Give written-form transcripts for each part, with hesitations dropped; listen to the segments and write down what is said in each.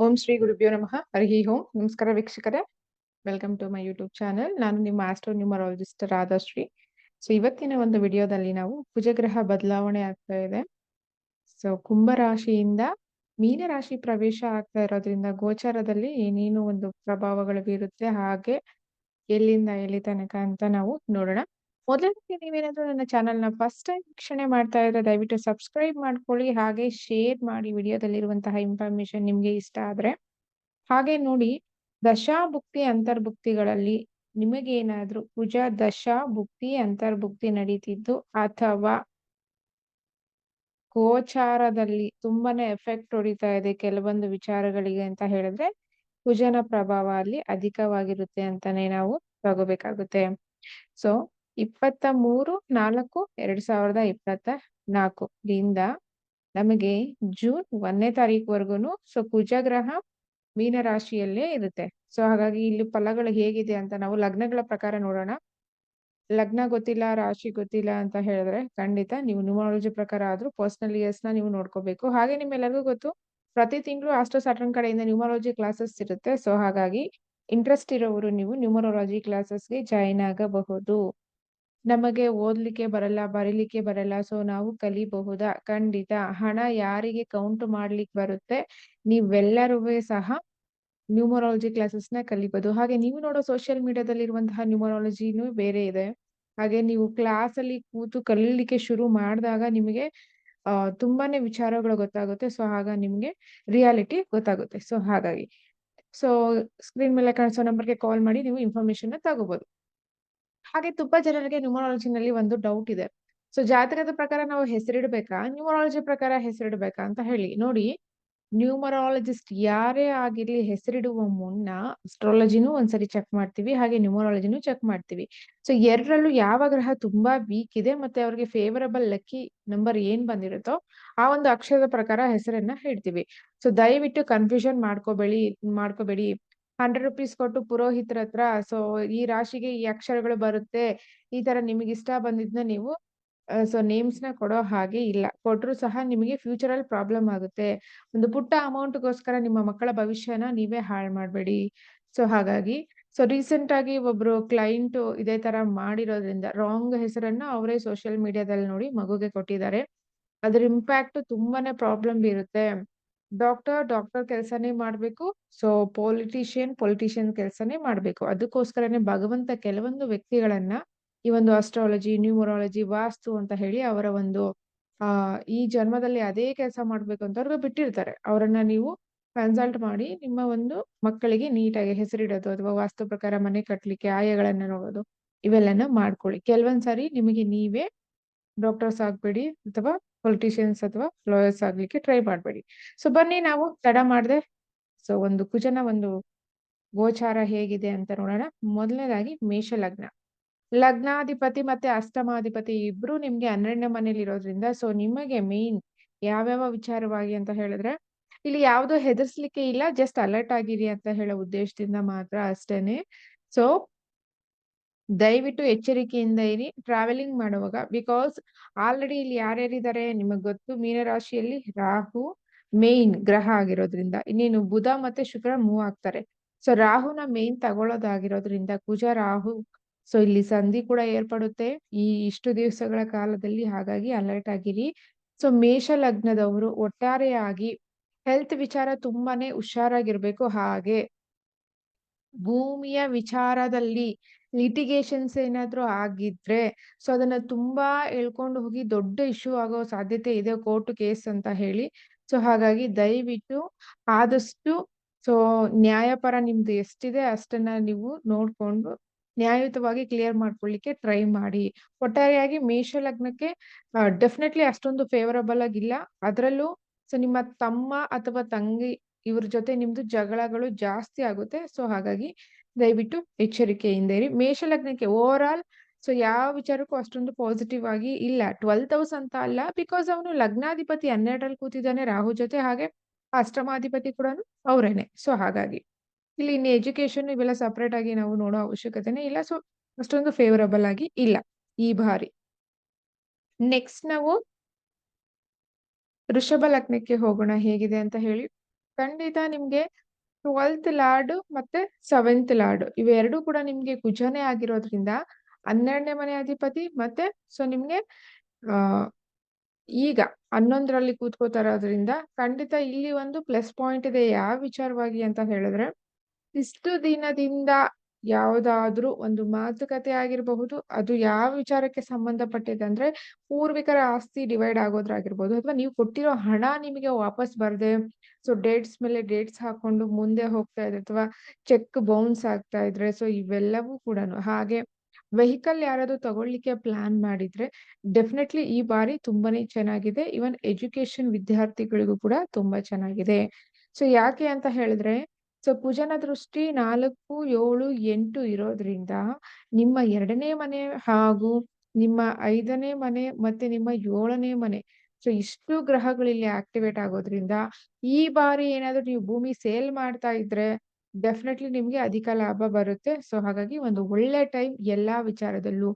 ಓಂ ಶ್ರೀ ಗುರುಭ್ಯೋ ನಮಃ ಹರಿ ಓಂ. ನಮಸ್ಕಾರ ವೀಕ್ಷಕರೇ, welcome to my YouTube channel. ನಾನು ನಿಮ್ಮ ಆಸ್ಟ್ರೋ ನ್ಯೂಮರಾಲಜಿಸ್ಟ್ ರಾಧಾಶ್ರೀ. ಸೊ ಇವತ್ತಿನ ಒಂದು ವಿಡಿಯೋದಲ್ಲಿ ನಾವು ಕುಜಗ್ರಹ ಬದಲಾವಣೆ ಆಗ್ತಾ ಇದೆ. ಸೊ ಕುಂಭ ರಾಶಿಯಿಂದ ಮೀನ ರಾಶಿ ಪ್ರವೇಶ ಆಗ್ತಾ ಇರೋದ್ರಿಂದ ಗೋಚಾರದಲ್ಲಿ ಏನೇನು ಒಂದು ಪ್ರಭಾವಗಳು ಬೀರುತ್ತೆ, ಹಾಗೆ ಎಲ್ಲಿಂದ ಎಲ್ಲಿ ತನಕ ಅಂತ ನಾವು ನೋಡೋಣ. ಮೊದಲನೇದಾಗಿ ನೀವೇನಾದ್ರೂ ನನ್ನ ಚಾನೆಲ್ನ ಫಸ್ಟ್ ಟೈಮ್ ವೀಕ್ಷಣೆ ಮಾಡ್ತಾ ಇದ್ರೆ ದಯವಿಟ್ಟು ಸಬ್ಸ್ಕ್ರೈಬ್ ಮಾಡ್ಕೊಳ್ಳಿ, ಹಾಗೆ ಶೇರ್ ಮಾಡಿ ವಿಡಿಯೋದಲ್ಲಿರುವಂತಹ ಇನ್ಫಾರ್ಮೇಶನ್ ನಿಮ್ಗೆ ಇಷ್ಟ ಆದ್ರೆ. ಹಾಗೆ ನೋಡಿ, ದಶಾಭುಕ್ತಿ ಅಂತರ್ಭುಕ್ತಿಗಳಲ್ಲಿ ನಿಮಗೇನಾದ್ರೂ ಕುಜ ದಶಾ ಭುಕ್ತಿ ಅಂತರ್ಭುಕ್ತಿ ನಡೀತಿದ್ದು ಅಥವಾ ಗೋಚಾರದಲ್ಲಿ ತುಂಬಾನೇ ಎಫೆಕ್ಟ್ ಹೊಡಿತಾ ಇದೆ ಕೆಲವೊಂದು ವಿಚಾರಗಳಿಗೆ ಅಂತ ಹೇಳಿದ್ರೆ ಕುಜನ ಪ್ರಭಾವ ಅಲ್ಲಿ ಅಧಿಕವಾಗಿರುತ್ತೆ ಅಂತಾನೆ ನಾವು ತಗೋಬೇಕಾಗುತ್ತೆ. ಸೊ 23/4/2024 ರಿಂದ ನಮಗೆ ಜೂನ್ 1ನೇ ತಾರೀಕುವರೆಗೂ ಸೊ ಕುಜಗ್ರಹ ಮೀನ ರಾಶಿಯಲ್ಲೇ ಇರುತ್ತೆ. ಸೊ ಹಾಗಾಗಿ ಇಲ್ಲಿ ಫಲಗಳು ಹೇಗಿದೆ ಅಂತ ನಾವು ಲಗ್ನಗಳ ಪ್ರಕಾರ ನೋಡೋಣ. ಲಗ್ನ ಗೊತ್ತಿಲ್ಲ, ರಾಶಿ ಗೊತ್ತಿಲ್ಲ ಅಂತ ಹೇಳಿದ್ರೆ ಖಂಡಿತ ನೀವು ನ್ಯೂಮರಾಲಜಿ ಪ್ರಕಾರ ಆದ್ರೂ ಪರ್ಸನಲ್ ಇಯರ್ಸ್ ನ ನೀವು ನೋಡ್ಕೋಬೇಕು. ಹಾಗೆ ನಿಮ್ಮೆಲ್ಲರಿಗೂ ಗೊತ್ತು, ಪ್ರತಿ ತಿಂಗಳು ಆಸ್ಟ್ರೋ ಸ್ಯಾಟರ್ನ್ ಕಡೆಯಿಂದ ನ್ಯೂಮರಾಲಜಿ ಕ್ಲಾಸಸ್ ಇರುತ್ತೆ. ಸೊ ಹಾಗಾಗಿ ಇಂಟ್ರೆಸ್ಟ್ ಇರೋರು ನೀವು ನ್ಯೂಮರಾಲಜಿ ಕ್ಲಾಸಸ್ಗೆ ಜಾಯಿನ್ ಆಗಬಹುದು. ನಮಗೆ ಓದ್ಲಿಕ್ಕೆ ಬರಲ್ಲ, ಬರೀಲಿಕ್ಕೆ ಬರಲ್ಲ, ಸೊ ನಾವು ಕಲಿಬಹುದಾ? ಖಂಡಿತ. ಹಣ ಯಾರಿಗೆ ಕೌಂಟ್ ಮಾಡ್ಲಿಕ್ಕೆ ಬರುತ್ತೆ ನೀವೆಲ್ಲರೂ ಸಹ ನ್ಯೂಮರಾಲಜಿ ಕ್ಲಾಸಸ್ ನ ಕಲಿಬಹುದು. ಹಾಗೆ ನೀವು ನೋಡೋ ಸೋಷಿಯಲ್ ಮೀಡಿಯಾದಲ್ಲಿ ಇರುವಂತಹ ನ್ಯೂಮರಾಲಜಿನೂ ಬೇರೆ ಇದೆ. ಹಾಗೆ ನೀವು ಕ್ಲಾಸ್ ಅಲ್ಲಿ ಕೂತು ಕಲೀಲಿಕ್ಕೆ ಶುರು ಮಾಡಿದಾಗ ನಿಮಗೆ ತುಂಬಾನೇ ವಿಚಾರಗಳು ಗೊತ್ತಾಗುತ್ತೆ. ಸೊ ಆಗ ನಿಮ್ಗೆ ರಿಯಾಲಿಟಿ ಗೊತ್ತಾಗುತ್ತೆ. ಸೊ ಹಾಗಾಗಿ ಸೊ ಸ್ಕ್ರೀನ್ ಮೇಲೆ ಕಾಣಿಸೋ ನಂಬರ್ಗೆ ಕಾಲ್ ಮಾಡಿ ನೀವು ಇನ್ಫಾರ್ಮೇಶನ್ ತಗೋಬಹುದು. ಹಾಗೆ ತುಂಬಾ ಜನರಿಗೆ ನ್ಯೂಮರಾಲಜಿನಲ್ಲಿ ಒಂದು ಡೌಟ್ ಇದೆ. ಸೊ ಜಾತಕದ ಪ್ರಕಾರ ನಾವು ಹೆಸರಿಡ್ಬೇಕಾ, ನ್ಯೂಮರಾಲಜಿ ಪ್ರಕಾರ ಹೆಸರಿಡ್ಬೇಕಾ ಅಂತ ಹೇಳಿ. ನೋಡಿ, ನ್ಯೂಮರಾಲಜಿಸ್ಟ್ ಯಾರೇ ಆಗಿರ್ಲಿ ಹೆಸರಿಡುವ ಮುನ್ನ ಅಸ್ಟ್ರಾಲಜಿನೂ ಒಂದ್ಸರಿ ಚೆಕ್ ಮಾಡ್ತೀವಿ, ಹಾಗೆ ನ್ಯೂಮರಾಲಜಿನೂ ಚೆಕ್ ಮಾಡ್ತೀವಿ. ಸೊ ಎರಡರಲ್ಲೂ ಯಾವ ಗ್ರಹ ತುಂಬಾ ವೀಕ್ ಇದೆ ಮತ್ತೆ ಅವ್ರಿಗೆ ಫೇವರಬಲ್ ಲಕ್ಕಿ ನಂಬರ್ ಏನ್ ಬಂದಿರುತ್ತೋ ಆ ಒಂದು ಅಕ್ಷರದ ಪ್ರಕಾರ ಹೆಸರನ್ನ ಹೇಳ್ತೀವಿ. ಸೊ ದಯವಿಟ್ಟು ಕನ್ಫ್ಯೂಷನ್ ಮಾಡ್ಕೋಬೇಡಿ. 100 ರೂಪೀಸ್ ಕೊಟ್ಟು ಪುರೋಹಿತರ ಹತ್ರ ಸೊ ಈ ರಾಶಿಗೆ ಈ ಅಕ್ಷರಗಳು ಬರುತ್ತೆ, ಈ ತರ ನಿಮಗೆ ಇಷ್ಟ ಬಂದಿದ್ನ ನೀವು ಸೊ ನೇಮ್ಸ್ ನ ಕೊಡೋ ಹಾಗೆ ಇಲ್ಲ. ಕೊಟ್ರು ಸಹ ನಿಮಗೆ ಫ್ಯೂಚರ್ ಅಲ್ಲಿ ಪ್ರಾಬ್ಲಮ್ ಆಗುತ್ತೆ. ಒಂದು ಪುಟ್ಟ ಅಮೌಂಟ್ಗೋಸ್ಕರ ನಿಮ್ಮ ಮಕ್ಕಳ ಭವಿಷ್ಯನ ನೀವೇ ಹಾಳು ಮಾಡಬೇಡಿ. ಸೊ ಹಾಗಾಗಿ ಸೊ ರೀಸೆಂಟ್ ಆಗಿ ಒಬ್ರು ಕ್ಲೈಂಟ್ ಇದೇ ತರ ಮಾಡಿರೋದ್ರಿಂದ ರಾಂಗ್ ಹೆಸರನ್ನ ಅವರೇ ಸೋಷಿಯಲ್ ಮೀಡಿಯಾದಲ್ಲಿ ನೋಡಿ ಮಗುಗೆ ಕೊಟ್ಟಿದ್ದಾರೆ. ಅದ್ರ ಇಂಪ್ಯಾಕ್ಟ್ ತುಂಬಾನೇ ಪ್ರಾಬ್ಲಮ್ ಬೀರುತ್ತೆ. ಡಾಕ್ಟರ್ ಕೆಲಸನೇ ಮಾಡ್ಬೇಕು, ಸೊ ಪೊಲಿಟಿಷಿಯನ್ ಕೆಲಸನೇ ಮಾಡ್ಬೇಕು. ಅದಕ್ಕೋಸ್ಕರನೇ ಭಗವಂತ ಕೆಲವೊಂದು ವ್ಯಕ್ತಿಗಳನ್ನ ಈ ಒಂದು ಅಸ್ಟ್ರಾಲಜಿ, ನ್ಯೂಮರಾಲಜಿ, ವಾಸ್ತು ಅಂತ ಹೇಳಿ ಅವರ ಒಂದು ಈ ಜನ್ಮದಲ್ಲಿ ಅದೇ ಕೆಲಸ ಮಾಡ್ಬೇಕು ಅಂತ ಅವ್ರಿಗೆ ಬಿಟ್ಟಿರ್ತಾರೆ. ಅವರನ್ನ ನೀವು ಕನ್ಸಲ್ಟ್ ಮಾಡಿ ನಿಮ್ಮ ಒಂದು ಮಕ್ಕಳಿಗೆ ನೀಟಾಗಿ ಹೆಸರಿಡೋದು ಅಥವಾ ವಾಸ್ತು ಪ್ರಕಾರ ಮನೆ ಕಟ್ಲಿಕ್ಕೆ ಆಯಗಳನ್ನ ನೋಡೋದು ಇವೆಲ್ಲನ ಮಾಡ್ಕೊಳ್ಳಿ. ಕೆಲವೊಂದ್ಸರಿ ನಿಮಗೆ ನೀವೇ ಡಾಕ್ಟರ್ಸ್ ಆಗ್ಬೇಡಿ ಅಥವಾ ಪೊಲಿಟಿಷಿಯನ್ಸ್ ಅಥವಾ ಲಾಯರ್ಸ್ ಆಗ್ಲಿಕ್ಕೆ ಟ್ರೈ ಮಾಡ್ಬೇಡಿ. ಸೊ ಬನ್ನಿ ನಾವು ತಡ ಮಾಡದೆ ಸೊ ಒಂದು ಕುಜನ ಒಂದು ಗೋಚಾರ ಹೇಗಿದೆ ಅಂತ ನೋಡೋಣ. ಮೊದಲನೇದಾಗಿ ಮೇಷ ಲಗ್ನ. ಲಗ್ನಾಧಿಪತಿ ಮತ್ತೆ ಅಷ್ಟಮಾಧಿಪತಿ ಇಬ್ರು ನಿಮ್ಗೆ 12ನೇ ಮನೇಲಿ ಇರೋದ್ರಿಂದ ಸೊ ನಿಮಗೆ ಮೇನ್ ಯಾವ್ಯಾವ ವಿಚಾರವಾಗಿ ಅಂತ ಹೇಳಿದ್ರೆ ಇಲ್ಲಿ ಯಾವ್ದು ಹೆದರ್ಸ್ಲಿಕ್ಕೆ ಇಲ್ಲ, ಜಸ್ಟ್ ಅಲರ್ಟ್ ಆಗಿರಿ ಅಂತ ಹೇಳೋ ಉದ್ದೇಶದಿಂದ ಮಾತ್ರ ಅಷ್ಟೇನೆ. ಸೊ ದಯವಿಟ್ಟು ಎಚ್ಚರಿಕೆಯಿಂದ ಇರಿ ಟ್ರಾವೆಲಿಂಗ್ ಮಾಡುವಾಗ. ಬಿಕಾಸ್ ಆಲ್ರೆಡಿ ಇಲ್ಲಿ ಯಾರ್ಯಾರಿದ್ದಾರೆ ನಿಮಗ್ ಗೊತ್ತು, ಮೀನರಾಶಿಯಲ್ಲಿ ರಾಹು ಮೇನ್ ಗ್ರಹ ಆಗಿರೋದ್ರಿಂದ ಇನ್ನೇನು ಬುಧ ಮತ್ತೆ ಶುಕ್ರ ಮೂವ್ ಆಗ್ತಾರೆ. ಸೊ ರಾಹುನ ಮೇನ್ ತಗೊಳ್ಳೋದಾಗಿರೋದ್ರಿಂದ ಕುಜ ರಾಹು ಸೊ ಇಲ್ಲಿ ಸಂಧಿ ಕೂಡ ಏರ್ಪಡುತ್ತೆ ಈ ಇಷ್ಟು ದಿವಸಗಳ ಕಾಲದಲ್ಲಿ. ಹಾಗಾಗಿ ಅಲರ್ಟ್ ಆಗಿರಿ. ಸೊ ಮೇಷ ಲಗ್ನದವರು ಒಟ್ಟಾರೆಯಾಗಿ ಹೆಲ್ತ್ ವಿಚಾರ ತುಂಬಾನೇ ಹುಷಾರಾಗಿರ್ಬೇಕು. ಹಾಗೆ ಭೂಮಿಯ ವಿಚಾರದಲ್ಲಿ ಲಿಟಿಗೇಷನ್ಸ್ ಏನಾದ್ರೂ ಆಗಿದ್ರೆ ಸೊ ಅದನ್ನ ತುಂಬಾ ಎಳ್ಕೊಂಡು ಹೋಗಿ ದೊಡ್ಡ ಇಶ್ಯೂ ಆಗೋ ಸಾಧ್ಯತೆ ಇದೆ, ಕೋರ್ಟ್ ಕೇಸ್ ಅಂತ ಹೇಳಿ. ಸೊ ಹಾಗಾಗಿ ದಯವಿಟ್ಟು ಆದಷ್ಟು ಸೊ ನ್ಯಾಯಪರ ನಿಮ್ದು ಎಷ್ಟಿದೆ ಅಷ್ಟನ್ನ ನೀವು ನೋಡ್ಕೊಂಡು ನ್ಯಾಯಯುತವಾಗಿ ಕ್ಲಿಯರ್ ಮಾಡ್ಕೊಳ್ಳಿಕ್ಕೆ ಟ್ರೈ ಮಾಡಿ. ಒಟ್ಟಾರೆಯಾಗಿ ಮೇಷ ಲಗ್ನಕ್ಕೆ ಡೆಫಿನೆಟ್ಲಿ ಅಷ್ಟೊಂದು ಫೇವರಬಲ್ ಆಗಿಲ್ಲ. ಅದರಲ್ಲೂ ಸೊ ನಿಮ್ಮ ತಮ್ಮ ಅಥವಾ ತಂಗಿ ಇವ್ರ ಜೊತೆ ನಿಮ್ದು ಜಗಳಗಳು ಜಾಸ್ತಿ ಆಗುತ್ತೆ. ಸೊ ಹಾಗಾಗಿ ದಯವಿಟ್ಟು ಎಚ್ಚರಿಕೆಯಿಂದ ಇರಿ. ಮೇಷ ಲಗ್ನಕ್ಕೆ ಓವರ್ ಆಲ್ ಸೊ ಯಾವ ವಿಚಾರಕ್ಕೂ ಅಷ್ಟೊಂದು ಪಾಸಿಟಿವ್ ಆಗಿ ಇಲ್ಲ. 12th ಹೌಸ್ ಅಂತ ಅಲ್ಲ, ಬಿಕಾಸ್ ಅವನು ಲಗ್ನಾಧಿಪತಿ 12ರಲ್ಲಿ ಕೂತಿದ್ದಾನೆ ರಾಹು ಜೊತೆ, ಹಾಗೆ ಅಷ್ಟಮಾಧಿಪತಿ ಕೂಡ ಅವ್ರೇನೆ. ಸೊ ಹಾಗಾಗಿ ಇಲ್ಲಿ ಇನ್ನು ಎಜುಕೇಶನ್ ಇವೆಲ್ಲ ಸಪರೇಟ್ ಆಗಿ ನಾವು ನೋಡೋ ಅವಶ್ಯಕತೆನೇ ಇಲ್ಲ. ಸೊ ಅಷ್ಟೊಂದು ಫೇವರಬಲ್ ಆಗಿ ಇಲ್ಲ ಈ ಬಾರಿ. ನೆಕ್ಸ್ಟ್ ನಾವು ವೃಷಭ ಲಗ್ನಕ್ಕೆ ಹೋಗೋಣ ಹೇಗಿದೆ ಅಂತ ಹೇಳಿ. ಖಂಡಿತ ನಿಮ್ಗೆ 12th ಲಾರ್ಡ್ ಮತ್ತೆ 7th ಲಾರ್ಡ್ ಇವೆರಡೂ ಕೂಡ ನಿಮ್ಗೆ ಕುಜನೇ ಆಗಿರೋದ್ರಿಂದ 12ನೇ ಮನೆ ಅಧಿಪತಿ ಮತ್ತೆ ನಿಮ್ಗೆ ಆ ಈಗ 11ರಲ್ಲಿ ಕೂತ್ಕೋತಾ ಇರೋದ್ರಿಂದ ಖಂಡಿತ ಇಲ್ಲಿ ಒಂದು ಪ್ಲಸ್ ಪಾಯಿಂಟ್ ಇದೆ. ಯಾವ ವಿಚಾರವಾಗಿ ಅಂತ ಹೇಳಿದ್ರೆ, ಇಷ್ಟು ದಿನದಿಂದ ಯಾವುದಾದ್ರೂ ಒಂದು ಮಾತುಕತೆ ಆಗಿರಬಹುದು, ಅದು ಯಾವ ವಿಚಾರಕ್ಕೆ ಸಂಬಂಧಪಟ್ಟಿದೆ ಅಂದ್ರೆ, ಪೂರ್ವಿಕರ ಆಸ್ತಿ ಡಿವೈಡ್ ಆಗೋದ್ರಾಗಿರ್ಬೋದು, ಅಥವಾ ನೀವು ಕೊಟ್ಟಿರೋ ಹಣ ನಿಮಗೆ ವಾಪಸ್ ಬರದೆ, ಡೇಟ್ಸ್ ಮೇಲೆ ಡೇಟ್ಸ್ ಹಾಕೊಂಡು ಮುಂದೆ ಹೋಗ್ತಾ ಇದೆ, ಅಥವಾ ಚೆಕ್ ಬೌನ್ಸ್ ಆಗ್ತಾ ಇದ್ರೆ, ಇವೆಲ್ಲವೂ ಕೂಡನು. ಹಾಗೆ ವೆಹಿಕಲ್ ಯಾರಾದ್ರೂ ತಗೊಳ್ಳಿಕ್ಕೆ ಪ್ಲಾನ್ ಮಾಡಿದ್ರೆ ಡೆಫಿನೆಟ್ಲಿ ಈ ಬಾರಿ ತುಂಬಾನೇ ಚೆನ್ನಾಗಿದೆ. ಇವನ್ ಎಜುಕೇಶನ್ ವಿದ್ಯಾರ್ಥಿಗಳಿಗೂ ಕೂಡ ತುಂಬಾ ಚೆನ್ನಾಗಿದೆ. ಯಾಕೆ ಅಂತ ಹೇಳಿದ್ರೆ, ಕುಜನ ದೃಷ್ಟಿ 4, 7, 8 ಇರೋದ್ರಿಂದ ನಿಮ್ಮ 2ನೇ ಮನೆ ಹಾಗೂ ನಿಮ್ಮ 5ನೇ ಮನೆ ಮತ್ತೆ ನಿಮ್ಮ 7ನೇ ಮನೆ, ಇಷ್ಟು ಗ್ರಹಗಳಿಲ್ಲಿ ಆಕ್ಟಿವೇಟ್ ಆಗೋದ್ರಿಂದ ಈ ಬಾರಿ ಏನಾದ್ರೂ ನೀವು ಭೂಮಿ ಸೇಲ್ ಮಾಡ್ತಾ ಇದ್ರೆ ಡೆಫಿನೆಟ್ಲಿ ನಿಮ್ಗೆ ಅಧಿಕ ಲಾಭ ಬರುತ್ತೆ. ಹಾಗಾಗಿ ಒಂದು ಒಳ್ಳೆ ಟೈಮ್ ಎಲ್ಲಾ ವಿಚಾರದಲ್ಲೂ.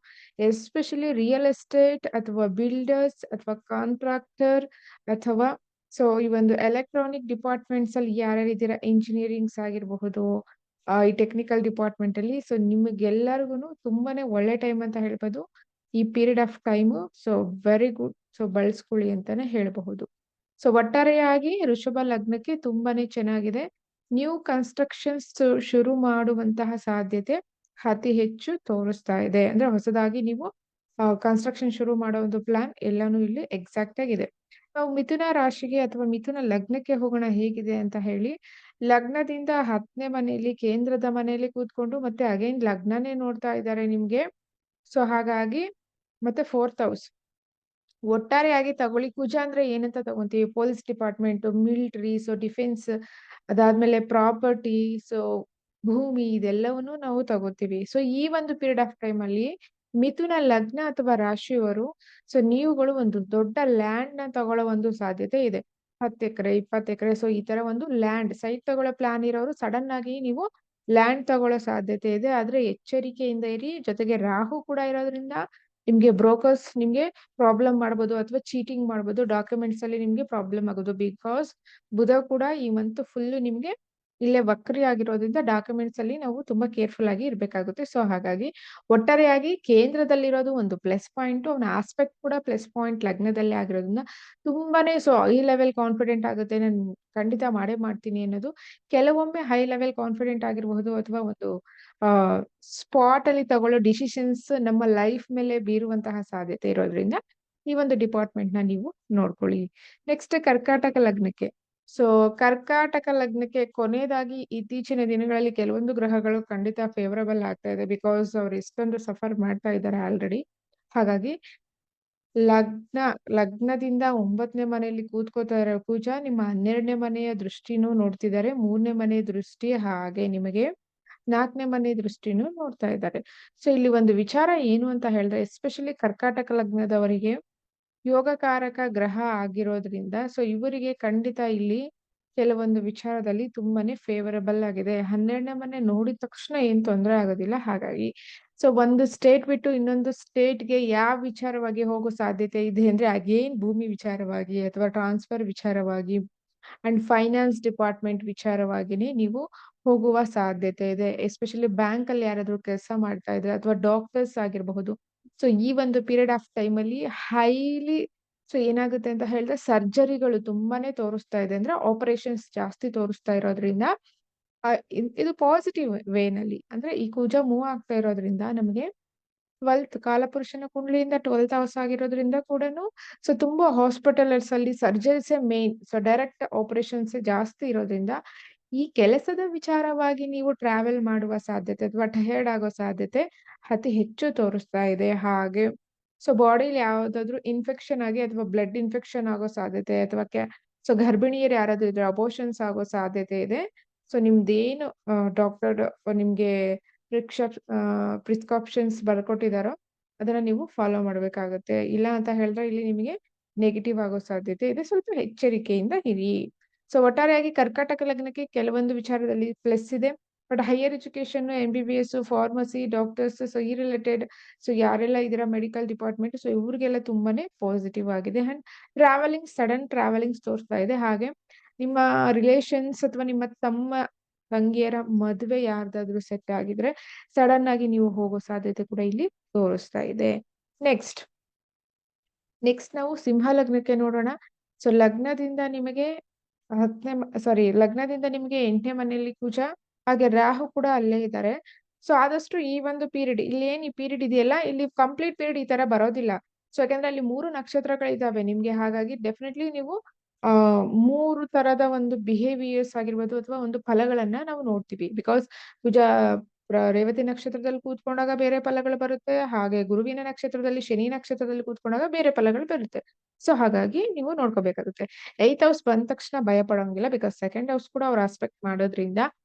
ಎಸ್ಪೆಷಲಿ ರಿಯಲ್ ಎಸ್ಟೇಟ್ ಅಥವಾ ಬಿಲ್ಡರ್ಸ್ ಅಥವಾ ಕಾಂಟ್ರಾಕ್ಟರ್ ಅಥವಾ ಈ ಒಂದು ಎಲೆಕ್ಟ್ರಾನಿಕ್ ಡಿಪಾರ್ಟ್ಮೆಂಟ್ಸ್ ಅಲ್ಲಿ ಯಾರ್ಯಾರಿದ್ದೀರಾ, ಇಂಜಿನಿಯರಿಂಗ್ಸ್ ಆಗಿರಬಹುದು, ಈ ಟೆಕ್ನಿಕಲ್ ಡಿಪಾರ್ಟ್ಮೆಂಟ್ ಅಲ್ಲಿ ನಿಮಗೆಲ್ಲರಿಗೂ ತುಂಬಾನೇ ಒಳ್ಳೆ ಟೈಮ್ ಅಂತ ಹೇಳ್ಬೋದು ಈ period of time. Very good. ಬಳಸ್ಕೊಳ್ಳಿ ಅಂತಾನೆ ಹೇಳಬಹುದು. ಒಟ್ಟಾರೆಯಾಗಿ ವೃಷಭ ಲಗ್ನಕ್ಕೆ ತುಂಬಾನೇ ಚೆನ್ನಾಗಿದೆ. ನ್ಯೂ ಕನ್ಸ್ಟ್ರಕ್ಷನ್ಸ್ ಶುರು ಮಾಡುವಂತಹ ಸಾಧ್ಯತೆ ಅತಿ ಹೆಚ್ಚು ತೋರಿಸ್ತಾ ಇದೆ. ಅಂದ್ರೆ ಹೊಸದಾಗಿ ನೀವು ಕನ್ಸ್ಟ್ರಕ್ಷನ್ ಶುರು ಮಾಡೋ ಒಂದು ಪ್ಲಾನ್ ಎಲ್ಲಾನು ಇಲ್ಲಿ ಎಕ್ಸಾಕ್ಟ್ ಆಗಿದೆ. ನಾವು ಮಿಥುನ ರಾಶಿಗೆ ಅಥವಾ ಮಿಥುನ ಲಗ್ನಕ್ಕೆ ಹೋಗೋಣ ಹೇಗಿದೆ ಅಂತ ಹೇಳಿ. ಲಗ್ನದಿಂದ 10ನೇ ಮನೆಯಲ್ಲಿ ಕೇಂದ್ರದ ಮನೆಯಲ್ಲಿ ಕೂತ್ಕೊಂಡು ಮತ್ತೆ ಅಗೈನ್ ಲಗ್ನನೇ ನೋಡ್ತಾ ಇದ್ದಾರೆ ನಿಮ್ಗೆ. ಹಾಗಾಗಿ ಮತ್ತೆ 4th ಹೌಸ್ ಒಟ್ಟಾರೆಯಾಗಿ ತಗೊಳ್ಳಿ. ಕುಜ ಅಂದ್ರೆ ಏನಂತ ತಗೊಂತೀವಿ, ಪೊಲೀಸ್ ಡಿಪಾರ್ಟ್ಮೆಂಟ್, ಮಿಲಿಟರಿ, ಡಿಫೆನ್ಸ್, ಅದಾದ್ಮೇಲೆ ಪ್ರಾಪರ್ಟಿ, ಭೂಮಿ, ಇದೆಲ್ಲವನ್ನೂ ನಾವು ತಗೋತೀವಿ. ಈ ಒಂದು ಪೀರಿಯಡ್ ಆಫ್ ಟೈಮ್ ಅಲ್ಲಿ ಮಿಥುನ ಲಗ್ನ ಅಥವಾ ರಾಶಿಯವರು ನೀವುಗಳು ಒಂದು ದೊಡ್ಡ ಲ್ಯಾಂಡ್ ನ ತಗೊಳ್ಳೋ ಒಂದು ಸಾಧ್ಯತೆ ಇದೆ. 10 ಎಕರೆ 20 ಎಕರೆ ಈ ತರ ಒಂದು ಲ್ಯಾಂಡ್ ಸೈಟ್ ತಗೊಳ್ಳೋ ಪ್ಲಾನ್ ಇರೋರು ಸಡನ್ ಆಗಿ ನೀವು ಲ್ಯಾಂಡ್ ತಗೊಳ್ಳೋ ಸಾಧ್ಯತೆ ಇದೆ. ಆದ್ರೆ ಎಚ್ಚರಿಕೆಯಿಂದ ಇರಿ. ಜೊತೆಗೆ ರಾಹು ಕೂಡ ಇರೋದ್ರಿಂದ ನಿಮ್ಗೆ ಬ್ರೋಕರ್ಸ್ ನಿಮ್ಗೆ ಪ್ರಾಬ್ಲಮ್ ಮಾಡ್ಬೋದು ಅಥವಾ ಚೀಟಿಂಗ್ ಮಾಡ್ಬೋದು. ಡಾಕ್ಯುಮೆಂಟ್ಸ್ ಅಲ್ಲಿ ನಿಮ್ಗೆ ಪ್ರಾಬ್ಲಮ್ ಆಗೋದು. ಬಿಕಾಸ್ ಬುಧ ಕೂಡ ಈ ಮಂತ್ ಫುಲ್ ನಿಮ್ಗೆ ಇಲ್ಲೇ ವಕ್ರಿ ಆಗಿರೋದ್ರಿಂದ ಡಾಕ್ಯುಮೆಂಟ್ಸ್ ಅಲ್ಲಿ ನಾವು ತುಂಬಾ ಕೇರ್ಫುಲ್ ಆಗಿ ಇರ್ಬೇಕಾಗುತ್ತೆ. ಹಾಗಾಗಿ ಒಟ್ಟಾರೆಯಾಗಿ ಕೇಂದ್ರದಲ್ಲಿರೋದು ಒಂದು ಪ್ಲಸ್ ಪಾಯಿಂಟ್, ಅವನ ಆಸ್ಪೆಕ್ಟ್ ಕೂಡ ಪ್ಲಸ್ ಪಾಯಿಂಟ್ ಲಗ್ನದಲ್ಲೇ ಆಗಿರೋದ್ರಿಂದ ತುಂಬಾನೇ ಹೈ ಲೆವೆಲ್ ಕಾನ್ಫಿಡೆಂಟ್ ಆಗುತ್ತೆ. ನಾನು ಖಂಡಿತ ಮಾಡೇ ಮಾಡ್ತೀನಿ ಅನ್ನೋದು. ಕೆಲವೊಮ್ಮೆ ಹೈ ಲೆವೆಲ್ ಕಾನ್ಫಿಡೆಂಟ್ ಆಗಿರಬಹುದು ಅಥವಾ ಒಂದು ಆ ಸ್ಪಾಟ್ ಅಲ್ಲಿ ತಗೊಳ್ಳೋ ಡಿಸಿಷನ್ಸ್ ನಮ್ಮ ಲೈಫ್ ಮೇಲೆ ಬೀರುವಂತಹ ಸಾಧ್ಯತೆ ಇರೋದ್ರಿಂದ ಈ ಒಂದು ಡಿಪಾರ್ಟ್ಮೆಂಟ್ ನ ನೀವು ನೋಡ್ಕೊಳ್ಳಿ. ನೆಕ್ಸ್ಟ್ ಕರ್ಕಾಟಕ ಲಗ್ನಕ್ಕೆ. ಕರ್ಕಾಟಕ ಲಗ್ನಕ್ಕೆ ಕೊನೆಯದಾಗಿ ಇತ್ತೀಚಿನ ದಿನಗಳಲ್ಲಿ ಕೆಲವೊಂದು ಗ್ರಹಗಳು ಖಂಡಿತ ಫೇವರಬಲ್ ಆಗ್ತಾ ಇದೆ. ಬಿಕಾಸ್ ಅವ್ರು ಎಷ್ಟೊಂದು ಸಫರ್ ಮಾಡ್ತಾ ಇದ್ದಾರೆ ಆಲ್ರೆಡಿ. ಹಾಗಾಗಿ ಲಗ್ನದಿಂದ 9ನೇ ಮನೆಯಲ್ಲಿ ಕೂತ್ಕೋತಾ ಇರೋ ಕುಜ ನಿಮ್ಮ 12ನೇ ಮನೆಯ ದೃಷ್ಟಿನೂ ನೋಡ್ತಿದ್ದಾರೆ. 3ನೇ ಮನೆ ದೃಷ್ಟಿ ಹಾಗೆ ನಿಮಗೆ 4ನೇ ಮನೆ ದೃಷ್ಟಿನೂ ನೋಡ್ತಾ ಇದ್ದಾರೆ. ಇಲ್ಲಿ ಒಂದು ವಿಚಾರ ಏನು ಅಂತ ಹೇಳಿದ್ರೆ, ಎಸ್ಪೆಷಲಿ ಕರ್ಕಾಟಕ ಲಗ್ನದವರಿಗೆ ಯೋಗಕಾರಕ ಗ್ರಹ ಆಗಿರೋದ್ರಿಂದ ಇವರಿಗೆ ಖಂಡಿತ ಇಲ್ಲಿ ಕೆಲವೊಂದು ವಿಚಾರದಲ್ಲಿ ತುಂಬಾನೇ ಫೇವರಬಲ್ ಆಗಿದೆ. 12ನೇ ಮನೆ ನೋಡಿದ ತಕ್ಷಣ ಏನ್ ತೊಂದರೆ ಆಗೋದಿಲ್ಲ. ಹಾಗಾಗಿ ಒಂದು ಸ್ಟೇಟ್ ಬಿಟ್ಟು ಇನ್ನೊಂದು ಸ್ಟೇಟ್ಗೆ ಯಾವ ವಿಚಾರವಾಗಿ ಹೋಗೋ ಸಾಧ್ಯತೆ ಇದೆ ಅಂದ್ರೆ ಅಗೇನ್ ಭೂಮಿ ವಿಚಾರವಾಗಿ ಅಥವಾ ಟ್ರಾನ್ಸ್ಫರ್ ವಿಚಾರವಾಗಿ ಅಂಡ್ ಫೈನಾನ್ಸ್ ಡಿಪಾರ್ಟ್ಮೆಂಟ್ ವಿಚಾರವಾಗಿನೇ ನೀವು ಹೋಗುವ ಸಾಧ್ಯತೆ ಇದೆ. ಎಸ್ಪೆಷಲಿ ಬ್ಯಾಂಕ್ ಅಲ್ಲಿ ಯಾರಾದ್ರೂ ಕೆಲಸ ಮಾಡ್ತಾ ಇದ್ರೆ ಅಥವಾ ಡಾಕ್ಟರ್ಸ್ ಆಗಿರಬಹುದು. ಈ ಒಂದು ಪೀರಿಯಡ್ ಆಫ್ ಟೈಮ್ ಅಲ್ಲಿ ಹೈಲಿ ಏನಾಗುತ್ತೆ ಅಂತ ಹೇಳಿದ್ರೆ ಸರ್ಜರಿಗಳು ತುಂಬಾನೇ ತೋರಿಸ್ತಾ ಇದೆ. ಅಂದ್ರೆ ಆಪರೇಷನ್ಸ್ ಜಾಸ್ತಿ ತೋರಿಸ್ತಾ ಇರೋದ್ರಿಂದ ಇದು ಪಾಸಿಟಿವ್ ವೇನಲ್ಲಿ ಅಂದ್ರೆ ಈ ಕುಜ ಮೂವ್ ಆಗ್ತಾ ಇರೋದ್ರಿಂದ ನಮಗೆ 12th ಕಾಲಪುರುಷನ ಕುಂಡ್ಲಿಯಿಂದ 12th ಹೌಸ್ ಆಗಿರೋದ್ರಿಂದ ಕೂಡನು ತುಂಬಾ ಹಾಸ್ಪಿಟಲ್ಸ್ ಅಲ್ಲಿ ಸರ್ಜರೀಸ್ ಮೇನ್. ಡೈರೆಕ್ಟ್ ಆಪರೇಷನ್ಸ್ ಜಾಸ್ತಿ ಇರೋದ್ರಿಂದ ಈ ಕೆಲಸದ ವಿಚಾರವಾಗಿ ನೀವು ಟ್ರಾವೆಲ್ ಮಾಡುವ ಸಾಧ್ಯತೆ ಅಥವಾ ಟಯರ್ಡ್ ಆಗೋ ಸಾಧ್ಯತೆ ಅತಿ ಹೆಚ್ಚು ತೋರಿಸ್ತಾ ಇದೆ. ಹಾಗೆ ಬಾಡಿಲಿ ಯಾವ್ದಾದ್ರು ಇನ್ಫೆಕ್ಷನ್ ಆಗಿ ಅಥವಾ ಬ್ಲಡ್ ಇನ್ಫೆಕ್ಷನ್ ಆಗೋ ಸಾಧ್ಯತೆ ಅಥವಾ ಗರ್ಭಿಣಿಯರು ಯಾರಾದ್ರೂ ಇದ್ರೆ ಅಬೋಷನ್ಸ್ ಆಗೋ ಸಾಧ್ಯತೆ ಇದೆ. ನಿಮ್ದೇನು ಡಾಕ್ಟರ್ ನಿಮ್ಗೆ ಪ್ರಿಸ್ಕ್ರಿಪ್ಷನ್ಸ್ ಬರ್ಕೊಟ್ಟಿದಾರೋ ಅದನ್ನ ನೀವು ಫಾಲೋ ಮಾಡ್ಬೇಕಾಗುತ್ತೆ. ಇಲ್ಲ ಅಂತ ಹೇಳಿದ್ರೆ ಇಲ್ಲಿ ನಿಮಗೆ ನೆಗೆಟಿವ್ ಆಗೋ ಸಾಧ್ಯತೆ ಇದೆ. ಸ್ವಲ್ಪ ಎಚ್ಚರಿಕೆಯಿಂದ ಇರಿ. ಒಟ್ಟಾರೆಯಾಗಿ ಕರ್ಕಾಟಕ ಲಗ್ನಕ್ಕೆ ಕೆಲವೊಂದು ವಿಚಾರದಲ್ಲಿ ಪ್ಲಸ್ ಇದೆ. But higher education, MBBS, pharmacy, doctors ಈ ರಿಲೇಟೆಡ್ ಯಾರೆಲ್ಲ ಇದರ ಮೆಡಿಕಲ್ ಡಿಪಾರ್ಟ್ಮೆಂಟ್ ಇವ್ರಿಗೆಲ್ಲ ತುಂಬಾನೇ ಪಾಸಿಟಿವ್ ಆಗಿದೆ. ಅಂಡ್ ಟ್ರಾವೆಲಿಂಗ್, ಸಡನ್ ಟ್ರಾವೆಲಿಂಗ್ಸ್ ತೋರಿಸ್ತಾ ಇದೆ. ಹಾಗೆ ನಿಮ್ಮ ರಿಲೇಷನ್ಸ್ ಅಥವಾ ನಿಮ್ಮ ತಮ್ಮ ತಂಗಿಯರ ಮದುವೆ ಯಾರ್ದಾದ್ರೂ ಸೆಟ್ ಆಗಿದ್ರೆ ಸಡನ್ ಆಗಿ ನೀವು ಹೋಗೋ ಸಾಧ್ಯತೆ ಕೂಡ ಇಲ್ಲಿ ತೋರಿಸ್ತಾ ಇದೆ. ನೆಕ್ಸ್ಟ್ ನೆಕ್ಸ್ಟ್ ನಾವು ಸಿಂಹ ಲಗ್ನಕ್ಕೆ ನೋಡೋಣ. ಸೊ ಲಗ್ನದಿಂದ ನಿಮಗೆ ಲಗ್ನದಿಂದ ನಿಮಗೆ 8ನೇ ಮನೆಯಲ್ಲಿ ಕುಜ ಹಾಗೆ ರಾಹು ಕೂಡ ಅಲ್ಲೇ ಇದ್ದಾರೆ. ಸೊ ಆದಷ್ಟು ಈ ಒಂದು ಪೀರಿಯಡ್ ಇಲ್ಲಿ ಏನ್ ಈ ಪೀರಿಯಡ್ ಇದೆಯಲ್ಲ, ಇಲ್ಲಿ ಕಂಪ್ಲೀಟ್ ಪೀರಿಯಡ್ ಈ ತರ ಬರೋದಿಲ್ಲ. ಸೊ ಯಾಕಂದ್ರೆ ಅಲ್ಲಿ 3 ನಕ್ಷತ್ರಗಳಿದಾವೆ ನಿಮ್ಗೆ. ಹಾಗಾಗಿ ಡೆಫಿನೆಟ್ಲಿ ನೀವು ಆ 3 ತರದ ಒಂದು ಬಿಹೇವಿಯರ್ಸ್ ಆಗಿರ್ಬೋದು ಅಥವಾ ಒಂದು ಫಲಗಳನ್ನ ನಾವು ನೋಡ್ತೀವಿ. ಬಿಕಾಸ್ ಕುಜ ರೇವತಿ ನಕ್ಷತ್ರದಲ್ಲಿ ಕೂತ್ಕೊಂಡಾಗ ಬೇರೆ ಫಲಗಳು ಬರುತ್ತೆ. ಹಾಗೆ ಗುರುವಿನ ನಕ್ಷತ್ರದಲ್ಲಿ, ಶನಿ ನಕ್ಷತ್ರದಲ್ಲಿ ಕೂತ್ಕೊಂಡಾಗ ಬೇರೆ ಫಲಗಳು ಬರುತ್ತೆ. ಸೊ ಹಾಗಾಗಿ ನೀವು ನೋಡ್ಕೋಬೇಕಾಗುತ್ತೆ. 8th ಹೌಸ್ ಬಂದ ತಕ್ಷಣ ಭಯ ಪಡೋಂಗಿಲ್ಲ. ಬಿಕಾಸ್ 2nd ಹೌಸ್ ಕೂಡ ಅವ್ರು ಆಸ್ಪೆಕ್ಟ್ ಮಾಡೋದ್ರಿಂದ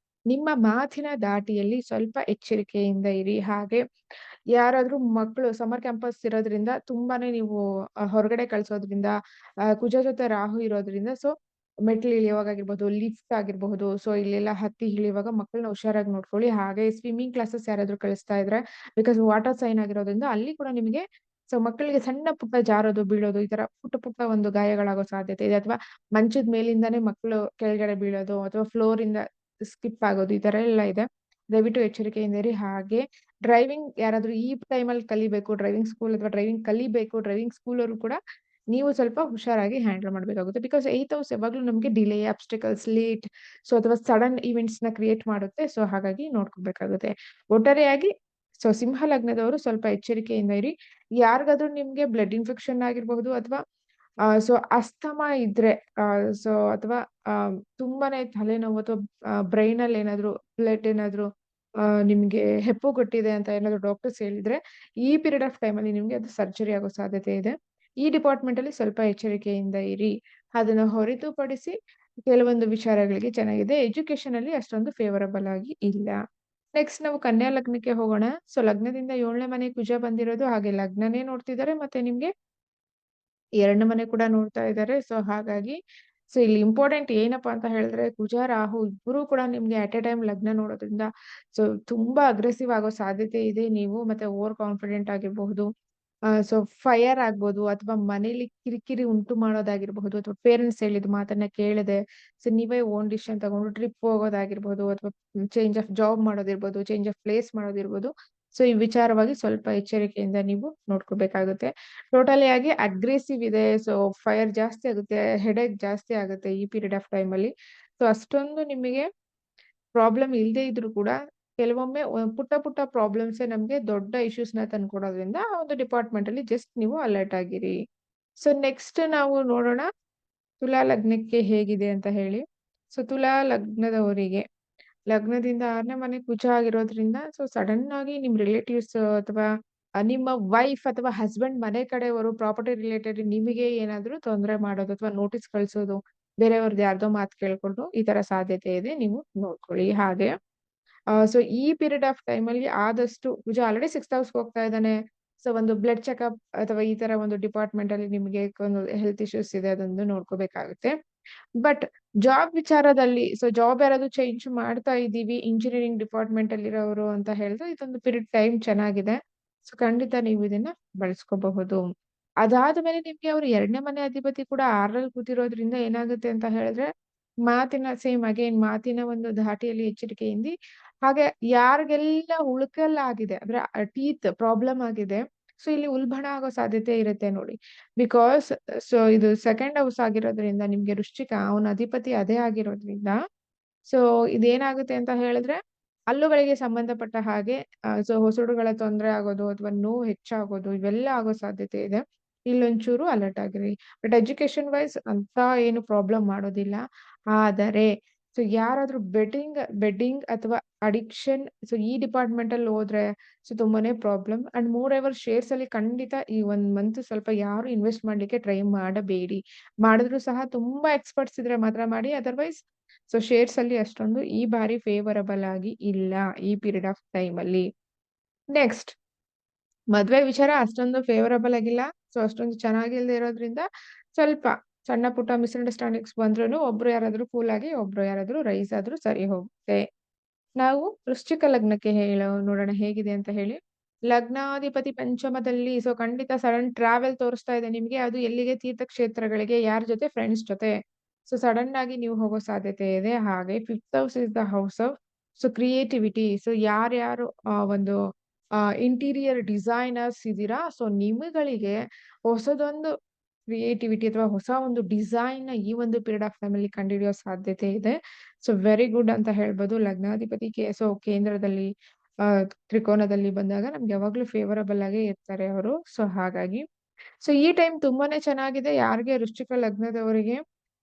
ನಿಮ್ಮ ಮಾತಿನ ದಾಟಿಯಲ್ಲಿ ಸ್ವಲ್ಪ ಎಚ್ಚರಿಕೆಯಿಂದ ಇರಿ. ಹಾಗೆ ಯಾರಾದ್ರೂ ಮಕ್ಕಳು ಸಮ್ಮರ್ ಕ್ಯಾಂಪಸ್ ಇರೋದ್ರಿಂದ ತುಂಬಾನೇ ನೀವು ಹೊರಗಡೆ ಕಳ್ಸೋದ್ರಿಂದ, ಕುಜ ಜೊತೆ ರಾಹು ಇರೋದ್ರಿಂದ, ಸೊ ಮೆಟ್ಲು ಇಳಿಯುವಾಗ ಆಗಿರ್ಬೋದು, ಲಿಫ್ಟ್ ಆಗಿರಬಹುದು, ಸೊ ಇಲ್ಲೆಲ್ಲ ಹತ್ತಿ ಇಳಿಯುವಾಗ ಮಕ್ಕಳನ್ನ ಹುಷಾರಾಗಿ ನೋಡ್ಕೊಳ್ಳಿ. ಹಾಗೆ ಸ್ವಿಮ್ಮಿಂಗ್ ಕ್ಲಾಸಸ್ ಯಾರಾದ್ರೂ ಕಳಿಸ್ತಾ ಇದ್ರೆ, ಬಿಕಾಸ್ ವಾಟರ್ ಸೈನ್ ಆಗಿರೋದ್ರಿಂದ ಅಲ್ಲಿ ಕೂಡ ನಿಮಗೆ ಸೊ ಮಕ್ಕಳಿಗೆ ಸಣ್ಣ ಪುಟ್ಟ ಜಾರೋದು, ಬೀಳೋದು, ಈ ತರ ಪುಟ್ಟ ಪುಟ್ಟ ಒಂದು ಗಾಯಗಳಾಗೋ ಸಾಧ್ಯತೆ ಇದೆ. ಅಥವಾ ಮಂಚದ ಮೇಲಿಂದಾನೇ ಮಕ್ಕಳು ಕೆಳಗಡೆ ಬೀಳೋದು ಅಥವಾ ಫ್ಲೋರ್ ಇಂದ ಸ್ಕಿಪ್ ಆಗೋದು, ಈ ತರ ಎಲ್ಲ ಇದೆ. ದಯವಿಟ್ಟು ಎಚ್ಚರಿಕೆಯಿಂದ ಇರಿ. ಹಾಗೆ ಡ್ರೈವಿಂಗ್ ಯಾರಾದ್ರೂ ಈ ಟೈಮಲ್ಲಿ ಕಲಿಬೇಕು, ಡ್ರೈವಿಂಗ್ ಸ್ಕೂಲ್ ಅಥವಾ ಡ್ರೈವಿಂಗ್ ಕಲಿಬೇಕು, ಡ್ರೈವಿಂಗ್ ಸ್ಕೂಲ್ ಅವರು ಕೂಡ ನೀವು ಸ್ವಲ್ಪ ಹುಷಾರಾಗಿ ಹ್ಯಾಂಡಲ್ ಮಾಡಬೇಕಾಗುತ್ತೆ. ಬಿಕಾಸ್ 8th ಹೌಸ್ ಯಾವಾಗ್ಲೂ ನಮಗೆ ಡಿಲೇ, ಅಬ್ಸ್ಟಿಕಲ್ಸ್, ಲೇಟ್, ಸೊ ಅಥವಾ ಸಡನ್ ಇವೆಂಟ್ಸ್ ನ ಕ್ರಿಯೇಟ್ ಮಾಡುತ್ತೆ. ಸೊ ಹಾಗಾಗಿ ನೋಡ್ಕೋಬೇಕಾಗುತ್ತೆ. ಒಟ್ಟಾರೆಯಾಗಿ ಸೊ ಸಿಂಹ ಲಗ್ನದವರು ಸ್ವಲ್ಪ ಎಚ್ಚರಿಕೆಯಿಂದ ಇರಿ. ಯಾರಿಗಾದ್ರೂ ನಿಮ್ಗೆ ಬ್ಲಡ್ ಇನ್ಫೆಕ್ಷನ್ ಆಗಿರಬಹುದು ಅಥವಾ ಸೊ ಅಸ್ತಮಾ ಇದ್ರೆ, ಸೊ ಅಥವಾ ತುಂಬಾನೇ ತಲೆನೋವು ಅಥವಾ ಬ್ರೈನ್ ಅಲ್ಲಿ ಏನಾದ್ರು ಬ್ಲಡ್ ಏನಾದ್ರು ನಿಮ್ಗೆ ಹೆಪ್ಪುಗಟ್ಟಿದೆ ಅಂತ ಏನಾದ್ರು ಡಾಕ್ಟರ್ಸ್ ಹೇಳಿದ್ರೆ, ಈ ಪೀರಿಯಡ್ ಆಫ್ ಟೈಮ್ ಅಲ್ಲಿ ನಿಮ್ಗೆ ಅದು ಸರ್ಜರಿ ಆಗೋ ಸಾಧ್ಯತೆ ಇದೆ. ಈ ಡಿಪಾರ್ಟ್ಮೆಂಟ್ ಅಲ್ಲಿ ಸ್ವಲ್ಪ ಎಚ್ಚರಿಕೆಯಿಂದ ಇರಿ. ಅದನ್ನ ಹೊರತುಪಡಿಸಿ ಕೆಲವೊಂದು ವಿಚಾರಗಳಿಗೆ ಚೆನ್ನಾಗಿದೆ. ಎಜುಕೇಶನ್ ಅಲ್ಲಿ ಅಷ್ಟೊಂದು ಫೇವರಬಲ್ ಆಗಿ ಇಲ್ಲ. ನೆಕ್ಸ್ಟ್ ನಾವು ಕನ್ಯಾ ಲಗ್ನಕ್ಕೆ ಹೋಗೋಣ. ಸೊ ಲಗ್ನದಿಂದ 7ನೇ ಮನೆ ಕುಜ ಬಂದಿರೋದು, ಹಾಗೆ ಲಗ್ನನೇ ನೋಡ್ತಿದ್ದಾರೆ ಮತ್ತೆ ನಿಮ್ಗೆ 2ನೇ ಮನೆ ಕೂಡ ನೋಡ್ತಾ ಇದ್ದಾರೆ. ಸೊ ಹಾಗಾಗಿ ಸೊ ಇಲ್ಲಿ ಇಂಪಾರ್ಟೆಂಟ್ ಏನಪ್ಪಾ ಅಂತ ಹೇಳಿದ್ರೆ, ಕುಜ ರಾಹು ಇಬ್ಬರು ಕೂಡ ನಿಮ್ಗೆ ಅಟ್ ಎ ಟೈಮ್ ಲಗ್ನ ನೋಡೋದ್ರಿಂದ ಸೊ ತುಂಬಾ ಅಗ್ರೆಸಿವ್ ಆಗೋ ಸಾಧ್ಯತೆ ಇದೆ. ನೀವು ಮತ್ತೆ ಓವರ್ ಕಾನ್ಫಿಡೆಂಟ್ ಆಗಿರಬಹುದು, ಸೊ ಫೈರ್ ಆಗ್ಬೋದು, ಅಥವಾ ಮನೇಲಿ ಕಿರಿಕಿರಿ ಉಂಟು ಮಾಡೋದಾಗಿರ್ಬಹುದು, ಅಥವಾ ಪೇರೆಂಟ್ಸ್ ಹೇಳಿದ ಮಾತನ್ನ ಕೇಳದೆ ಸೊ ನೀವೇ ಓನ್ ಡಿಸಿಷನ್ ತಗೊಂಡು ಟ್ರಿಪ್ ಹೋಗೋದಾಗಿರ್ಬೋದು, ಅಥವಾ ಚೇಂಜ್ ಆಫ್ ಜಾಬ್ ಮಾಡೋದಿರ್ಬೋದು, ಚೇಂಜ್ ಆಫ್ ಪ್ಲೇಸ್ ಮಾಡೋದಿರ್ಬೋದು. ಸೊ ಈ ವಿಚಾರವಾಗಿ ಸ್ವಲ್ಪ ಎಚ್ಚರಿಕೆಯಿಂದ ನೀವು ನೋಡ್ಕೋಬೇಕಾಗುತ್ತೆ. ಟೋಟಲಿ ಆಗಿ ಅಗ್ರೆಸಿವ್ ಇದೆ. ಸೊ ಫೈರ್ ಜಾಸ್ತಿ ಆಗುತ್ತೆ, ಹೆಡೇಕ್ ಜಾಸ್ತಿ ಆಗುತ್ತೆ ಈ ಪೀರಿಯಡ್ ಆಫ್ ಟೈಮ್ ಅಲ್ಲಿ. ಸೊ ಅಷ್ಟೊಂದು ನಿಮಗೆ ಪ್ರಾಬ್ಲಮ್ ಇಲ್ಲದೆ ಇದ್ರು ಕೂಡ ಕೆಲವೊಮ್ಮೆ ಪುಟ್ಟ ಪುಟ್ಟ ಪ್ರಾಬ್ಲಮ್ಸೇ ನಮ್ಗೆ ದೊಡ್ಡ ಇಶ್ಯೂಸ್ ನ ತಂದ್ಕೊಡೋದ್ರಿಂದ ಆ ಒಂದು ಡಿಪಾರ್ಟ್ಮೆಂಟ್ ಅಲ್ಲಿ ಜಸ್ಟ್ ನೀವು ಅಲರ್ಟ್ ಆಗಿರಿ. ಸೊ ನೆಕ್ಸ್ಟ್ ನಾವು ನೋಡೋಣ ತುಲಾ ಲಗ್ನಕ್ಕೆ ಹೇಗಿದೆ ಅಂತ ಹೇಳಿ. ಸೊ ತುಲಾ ಲಗ್ನದವರಿಗೆ ಲಗ್ನದಿಂದ 6ನೇ ಮನೆ ಕುಜ ಆಗಿರೋದ್ರಿಂದ ಸೊ ಸಡನ್ ಆಗಿ ನಿಮ್ ರಿಲೇಟಿವ್ಸ್ ಅಥವಾ ನಿಮ್ಮ ವೈಫ್ ಅಥವಾ ಹಸ್ಬೆಂಡ್ ಮನೆ ಕಡೆಯವರು ಪ್ರಾಪರ್ಟಿ ರಿಲೇಟೆಡ್ ನಿಮಗೆ ಏನಾದ್ರೂ ತೊಂದರೆ ಮಾಡೋದು ಅಥವಾ ನೋಟಿಸ್ ಕಳ್ಸೋದು, ಬೇರೆಯವ್ರದ್ದು ಯಾರ್ದೋ ಮಾತು ಕೇಳ್ಕೊಂಡು ಈ ತರ ಸಾಧ್ಯತೆ ಇದೆ. ನೀವು ನೋಡ್ಕೊಳ್ಳಿ. ಹಾಗೆ ಸೊ ಈ ಪೀರಿಯಡ್ ಆಫ್ ಟೈಮ್ ಅಲ್ಲಿ ಆದಷ್ಟು ಕುಜ ಆಲ್ರೆಡಿ 6th ಹೌಸ್ ಹೋಗ್ತಾ ಇದ್ದಾನೆ. ಸೊ ಒಂದು ಬ್ಲಡ್ ಚೆಕಪ್ ಅಥವಾ ಈ ತರ ಒಂದು ಡಿಪಾರ್ಟ್ಮೆಂಟ್ ಅಲ್ಲಿ ನಿಮಗೆ ಒಂದು ಹೆಲ್ತ್ ಇಶ್ಯೂಸ್ ಇದೆ, ಅದೊಂದು ನೋಡ್ಕೋಬೇಕಾಗುತ್ತೆ. ಬಟ್ ಜಾಬ್ ವಿಚಾರದಲ್ಲಿ ಸೊ ಜಾಬ್ ಯಾರಾದ್ರೂ ಚೇಂಜ್ ಮಾಡ್ತಾ ಇದ್ದೀವಿ ಇಂಜಿನಿಯರಿಂಗ್ ಡಿಪಾರ್ಟ್ಮೆಂಟ್ ಅಲ್ಲಿ ಇರೋರು ಅಂತ ಹೇಳಿದ್ರೆ ಇದೊಂದು ಪೀರಿಯಡ್ ಟೈಮ್ ಚೆನ್ನಾಗಿದೆ. ಸೊ ಖಂಡಿತ ನೀವು ಇದನ್ನ ಬಳಸ್ಕೋಬಹುದು. ಅದಾದ್ಮೇಲೆ ನಿಮ್ಗೆ ಅವ್ರು 2ನೇ ಮನೆ ಅಧಿಪತಿ ಕೂಡ 6ರಲ್ಲಿ ಕೂತಿರೋದ್ರಿಂದ ಏನಾಗುತ್ತೆ ಅಂತ ಹೇಳಿದ್ರೆ, ಮಾತಿನ ಸೇಮ್ ಅಗೇನ್ ಮಾತಿನ ಒಂದು ಧಾಟಿಯಲ್ಲಿ ಎಚ್ಚರಿಕೆಯಿಂದ. ಹಾಗೆ ಯಾರಿಗೆಲ್ಲ ಉಳ್ಕಲ್ಲಾಗಿದೆ ಅಂದ್ರೆ ಟೀತ್ ಪ್ರಾಬ್ಲಮ್ ಆಗಿದೆ, ಸೊ ಇಲ್ಲಿ ಉಲ್ಬಣ ಆಗೋ ಸಾಧ್ಯತೆ ಇರುತ್ತೆ ನೋಡಿ. ಬಿಕಾಸ್ ಸೊ ಇದು 2nd ಹೌಸ್ ಆಗಿರೋದ್ರಿಂದ ನಿಮ್ಗೆ ವೃಶ್ಚಿಕ ಅವನ ಅಧಿಪತಿ ಅದೇ ಆಗಿರೋದ್ರಿಂದ ಸೊ ಇದೇನಾಗುತ್ತೆ ಅಂತ ಹೇಳಿದ್ರೆ ಹಲ್ಲುಗಳಿಗೆ ಸಂಬಂಧಪಟ್ಟ ಹಾಗೆ ಸೊ ಹೊಸಡುಗಳ ತೊಂದರೆ ಆಗೋದು ಅಥವಾ ನೋವು ಹೆಚ್ಚಾಗೋದು ಇವೆಲ್ಲ ಆಗೋ ಸಾಧ್ಯತೆ ಇದೆ. ಇಲ್ಲೊಂಚೂರು ಅಲರ್ಟ್ ಆಗಿರಿ. ಬಟ್ ಎಜುಕೇಶನ್ ವೈಸ್ ಅಂತ ಏನು ಪ್ರಾಬ್ಲಮ್ ಮಾಡೋದಿಲ್ಲ. ಆದರೆ ಸೊ ಯಾರಾದ್ರೂ ಬೆಡ್ಡಿಂಗ್ ಅಥವಾ ಅಡಿಕ್ಷನ್ ಸೊ ಈ ಡಿಪಾರ್ಟ್ಮೆಂಟ್ ಅಲ್ಲಿ ಹೋದ್ರೆ ಸೊ ತುಂಬಾನೇ problem. And more ever shares ಅಲ್ಲಿ ಖಂಡಿತ ಈ 1 ಮಂತ್ ಸ್ವಲ್ಪ ಯಾರು ಇನ್ವೆಸ್ಟ್ ಮಾಡ್ಲಿಕ್ಕೆ ಟ್ರೈ ಮಾಡಬೇಡಿ. ಮಾಡಿದ್ರು ಸಹ ತುಂಬಾ ಎಕ್ಸ್ಪರ್ಟ್ಸ್ ಇದ್ರೆ ಮಾತ್ರ ಮಾಡಿ. ಅದರ್ವೈಸ್ ಸೊ ಶೇರ್ಸ್ ಅಲ್ಲಿ ಅಷ್ಟೊಂದು ಈ ಬಾರಿ ಫೇವರಬಲ್ ಆಗಿ ಇಲ್ಲ ಈ ಪೀರಿಯಡ್ ಆಫ್ ಟೈಮ್ ಅಲ್ಲಿ. ನೆಕ್ಸ್ಟ್ ಮದ್ವೆ ವಿಚಾರ ಅಷ್ಟೊಂದು ಫೇವರಬಲ್ ಆಗಿಲ್ಲ. ಸೊ ಅಷ್ಟೊಂದು ಚೆನ್ನಾಗಿಲ್ದೇ ಇರೋದ್ರಿಂದ ಸ್ವಲ್ಪ ಸಣ್ಣ ಪುಟ್ಟ ಮಿಸ್ಅಂಡರ್ಸ್ಟ್ಯಾಂಡಿಂಗ್ಸ್ ಬಂದ್ರು ಒಬ್ರು ಯಾರಾದ್ರೂ ಕೂಲ್ ಆಗಿ ಒಬ್ರು ಯಾರಾದ್ರೂ ರೈಸ್ ಆದ್ರೂ ಸರಿ ಹೋಗುತ್ತೆ. ನಾವು ವೃಶ್ಚಿಕ ಲಗ್ನಕ್ಕೆ ನೋಡೋಣ ಹೇಗಿದೆ ಅಂತ ಹೇಳಿ. ಲಗ್ನಾಧಿಪತಿ ಪಂಚಮದಲ್ಲಿ ಸೊ ಖಂಡಿತ ಸಡನ್ ಟ್ರಾವೆಲ್ ತೋರಿಸ್ತಾ ಇದೆ ನಿಮ್ಗೆ. ಅದು ಎಲ್ಲಿಗೆ? ತೀರ್ಥಕ್ಷೇತ್ರಗಳಿಗೆ. ಯಾರ ಜೊತೆ? ಫ್ರೆಂಡ್ಸ್ ಜೊತೆ. ಸೊ ಸಡನ್ ಆಗಿ ನೀವು ಹೋಗೋ ಸಾಧ್ಯತೆ ಇದೆ. ಹಾಗೆ 5th house is the house of creativity. So ಯಾರ್ಯಾರು ಒಂದು ಇಂಟೀರಿಯರ್ ಡಿಸೈನರ್ಸ್ ಇದ್ದೀರಾ, ಸೊ ನಿಮ್ಮಗಳಿಗೆ ಹೊಸದೊಂದು ಕ್ರಿಯೇಟಿವಿಟಿ ಅಥವಾ ಹೊಸ ಒಂದು ಡಿಸೈನ್ ಈ ಒಂದು ಪೀರಿಯಡ್ ಆಫ್ ಟೈಮ್ ಅಲ್ಲಿ ಕಂಡುಹಿಡಿಯೋ ಸಾಧ್ಯತೆ ಇದೆ. ಸೊ ವೆರಿ ಗುಡ್ ಅಂತ ಹೇಳ್ಬೋದು. ಲಗ್ನಾಧಿಪತಿ ಸೊ ಕೇಂದ್ರದಲ್ಲಿ ತ್ರಿಕೋನದಲ್ಲಿ ಬಂದಾಗ ನಮ್ಗೆ ಯಾವಾಗ್ಲೂ ಫೇವರಬಲ್ ಆಗೇ ಇರ್ತಾರೆ ಅವರು. ಸೊ ಹಾಗಾಗಿ ಸೊ ಈ ಟೈಮ್ ತುಂಬಾನೇ ಚೆನ್ನಾಗಿದೆ. ಯಾರಿಗೆ ವೃಶ್ಚಿಕ ಲಗ್ನದವರಿಗೆ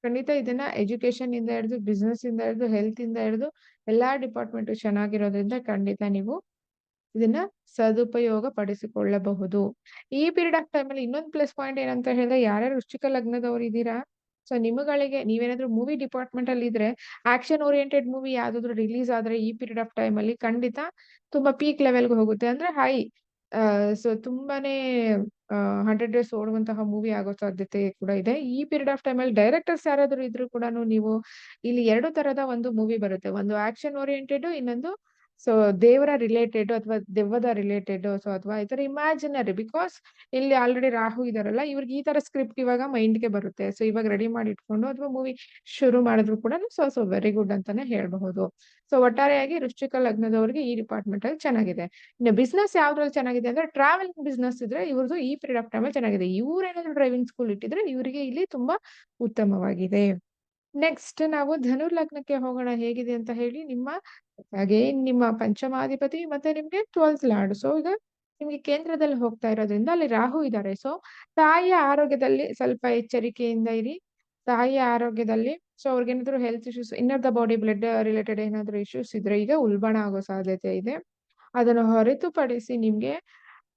ಖಂಡಿತ ಇದನ್ನ ಎಜುಕೇಶನ್ ಇಂದ ಹಿಡಿದು ಬಿಸ್ನೆಸ್ ಇಂದ ಹಿಡಿದು ಹೆಲ್ತ್ ಇಂದ ಹಿಡಿದು ಎಲ್ಲಾ ಡಿಪಾರ್ಟ್ಮೆಂಟ್ ಚೆನ್ನಾಗಿರೋದ್ರಿಂದ ಖಂಡಿತ ನೀವು ಇದನ್ನ ಸದುಪಯೋಗ ಪಡಿಸಿಕೊಳ್ಳಬಹುದು. ಈ ಪೀರಿಯಡ್ ಆಫ್ ಟೈಮ್ ಅಲ್ಲಿ ಇನ್ನೊಂದು ಪ್ಲಸ್ ಪಾಯಿಂಟ್ ಏನಂತ ಹೇಳಿದ್ರೆ, ಯಾರ್ಯಾರು ವೃಶ್ಚಿಕ ಲಗ್ನದವರು ಇದ್ದೀರಾ, ಸೊ ನಿಮಗಳಿಗೆ ನೀವೇನಾದ್ರೂ ಮೂವಿ ಡಿಪಾರ್ಟ್ಮೆಂಟ್ ಅಲ್ಲಿ ಇದ್ರೆ, ಆಕ್ಷನ್ ಓರಿಯೆಂಟೆಡ್ ಮೂವಿ ಯಾವ್ದಾದ್ರು ರಿಲೀಸ್ ಆದ್ರೆ ಈ ಪೀರಿಯಡ್ ಆಫ್ ಟೈಮ್ ಅಲ್ಲಿ ಖಂಡಿತ ತುಂಬಾ ಪೀಕ್ ಲೆವೆಲ್ಗೆ ಹೋಗುತ್ತೆ. ಅಂದ್ರೆ ಹೈ ಸೊ ತುಂಬಾನೇ 100 ಡೇಸ್ ಓಡುವಂತಹ ಮೂವಿ ಆಗೋ ಸಾಧ್ಯತೆ ಕೂಡ ಇದೆ. ಈ ಪೀರಿಯಡ್ ಆಫ್ ಟೈಮ್ ಅಲ್ಲಿ ಡೈರೆಕ್ಟರ್ಸ್ ಯಾರಾದ್ರೂ ಇದ್ರು ಕೂಡ ನೀವು ಇಲ್ಲಿ 2 ತರದ ಒಂದು ಮೂವಿ ಬರುತ್ತೆ. ಒಂದು ಆಕ್ಷನ್ ಓರಿಯೆಂಟೆಡ್, ಇನ್ನೊಂದು ಸೊ ದೇವರ ರಿಲೇಟೆಡ್ ಅಥವಾ ದೆವ್ವದ ರಿಲೇಟೆಡ್, ಸೊ ಅಥವಾ ಈ ತರ ಇಮ್ಯಾಜಿನರಿ. ಬಿಕಾಸ್ ಇಲ್ಲಿ ಆಲ್ರೆಡಿ ರಾಹು ಇದಾರಲ್ಲ, ಇವ್ರಿಗೆ ಈ ತರ ಸ್ಕ್ರಿಪ್ಟ್ ಇವಾಗ ಮೈಂಡ್ಗೆ ಬರುತ್ತೆ. ಸೊ ಇವಾಗ ರೆಡಿ ಮಾಡಿ ಇಟ್ಕೊಂಡು ಅಥವಾ ಮೂವಿ ಶುರು ಮಾಡಿದ್ರು ಕೂಡ ಸೊ ವೆರಿ ಗುಡ್ ಅಂತಾನೆ ಹೇಳ್ಬಹುದು. ಸೊ ಒಟ್ಟಾರೆಯಾಗಿ ವೃಶ್ಚಿಕ ಲಗ್ನದವರಿಗೆ ಈ ಡಿಪಾರ್ಟ್ಮೆಂಟ್ ಅಲ್ಲಿ ಚೆನ್ನಾಗಿದೆ. ಇನ್ನು ಬಿಸ್ನೆಸ್ ಯಾವ್ದ್ರಲ್ಲಿ ಚೆನ್ನಾಗಿದೆ ಅಂದ್ರೆ, ಟ್ರಾವೆಲಿಂಗ್ ಬಿಸ್ನೆಸ್ ಇದ್ರೆ ಇವ್ರದ್ದು ಈ ಪೀರಿಯಡ್ ಆಫ್ ಟೈಮ್ ಅಲ್ಲಿ ಚೆನ್ನಾಗಿದೆ. ಇವ್ರೇನಾದ್ರು ಡ್ರೈವಿಂಗ್ ಸ್ಕೂಲ್ ಇಟ್ಟಿದ್ರೆ ಇವರಿಗೆ ಇಲ್ಲಿ ತುಂಬಾ ಉತ್ತಮವಾಗಿದೆ. ನೆಕ್ಸ್ಟ್ ನಾವು ಧನು ಲಗ್ನಕ್ಕೆ ಹೋಗೋಣ ಹೇಗಿದೆ ಅಂತ ಹೇಳಿ. ನಿಮ್ಮ ಪಂಚಮಾಧಿಪತಿ ಮತ್ತೆ ನಿಮ್ಗೆ 12th ಲಾರ್ಡ್. ಸೊ ಈಗ ನಿಮ್ಗೆ ಕೇಂದ್ರದಲ್ಲಿ ಹೋಗ್ತಾ ಇರೋದ್ರಿಂದ ಅಲ್ಲಿ ರಾಹು ಇದ್ದಾರೆ. ಸೊ ತಾಯಿಯ ಆರೋಗ್ಯದಲ್ಲಿ ಸ್ವಲ್ಪ ಎಚ್ಚರಿಕೆಯಿಂದ ಇರಿ. ತಾಯಿಯ ಆರೋಗ್ಯದಲ್ಲಿ ಸೊ ಅವ್ರಿಗೇನಾದ್ರು health issues, inner the body blood related ಏನಾದ್ರು ಇಶ್ಯೂಸ್ ಇದ್ರೆ ಈಗ ಉಲ್ಬಣ ಆಗೋ ಸಾಧ್ಯತೆ ಇದೆ. ಅದನ್ನು ಹೊರತುಪಡಿಸಿ ನಿಮ್ಗೆ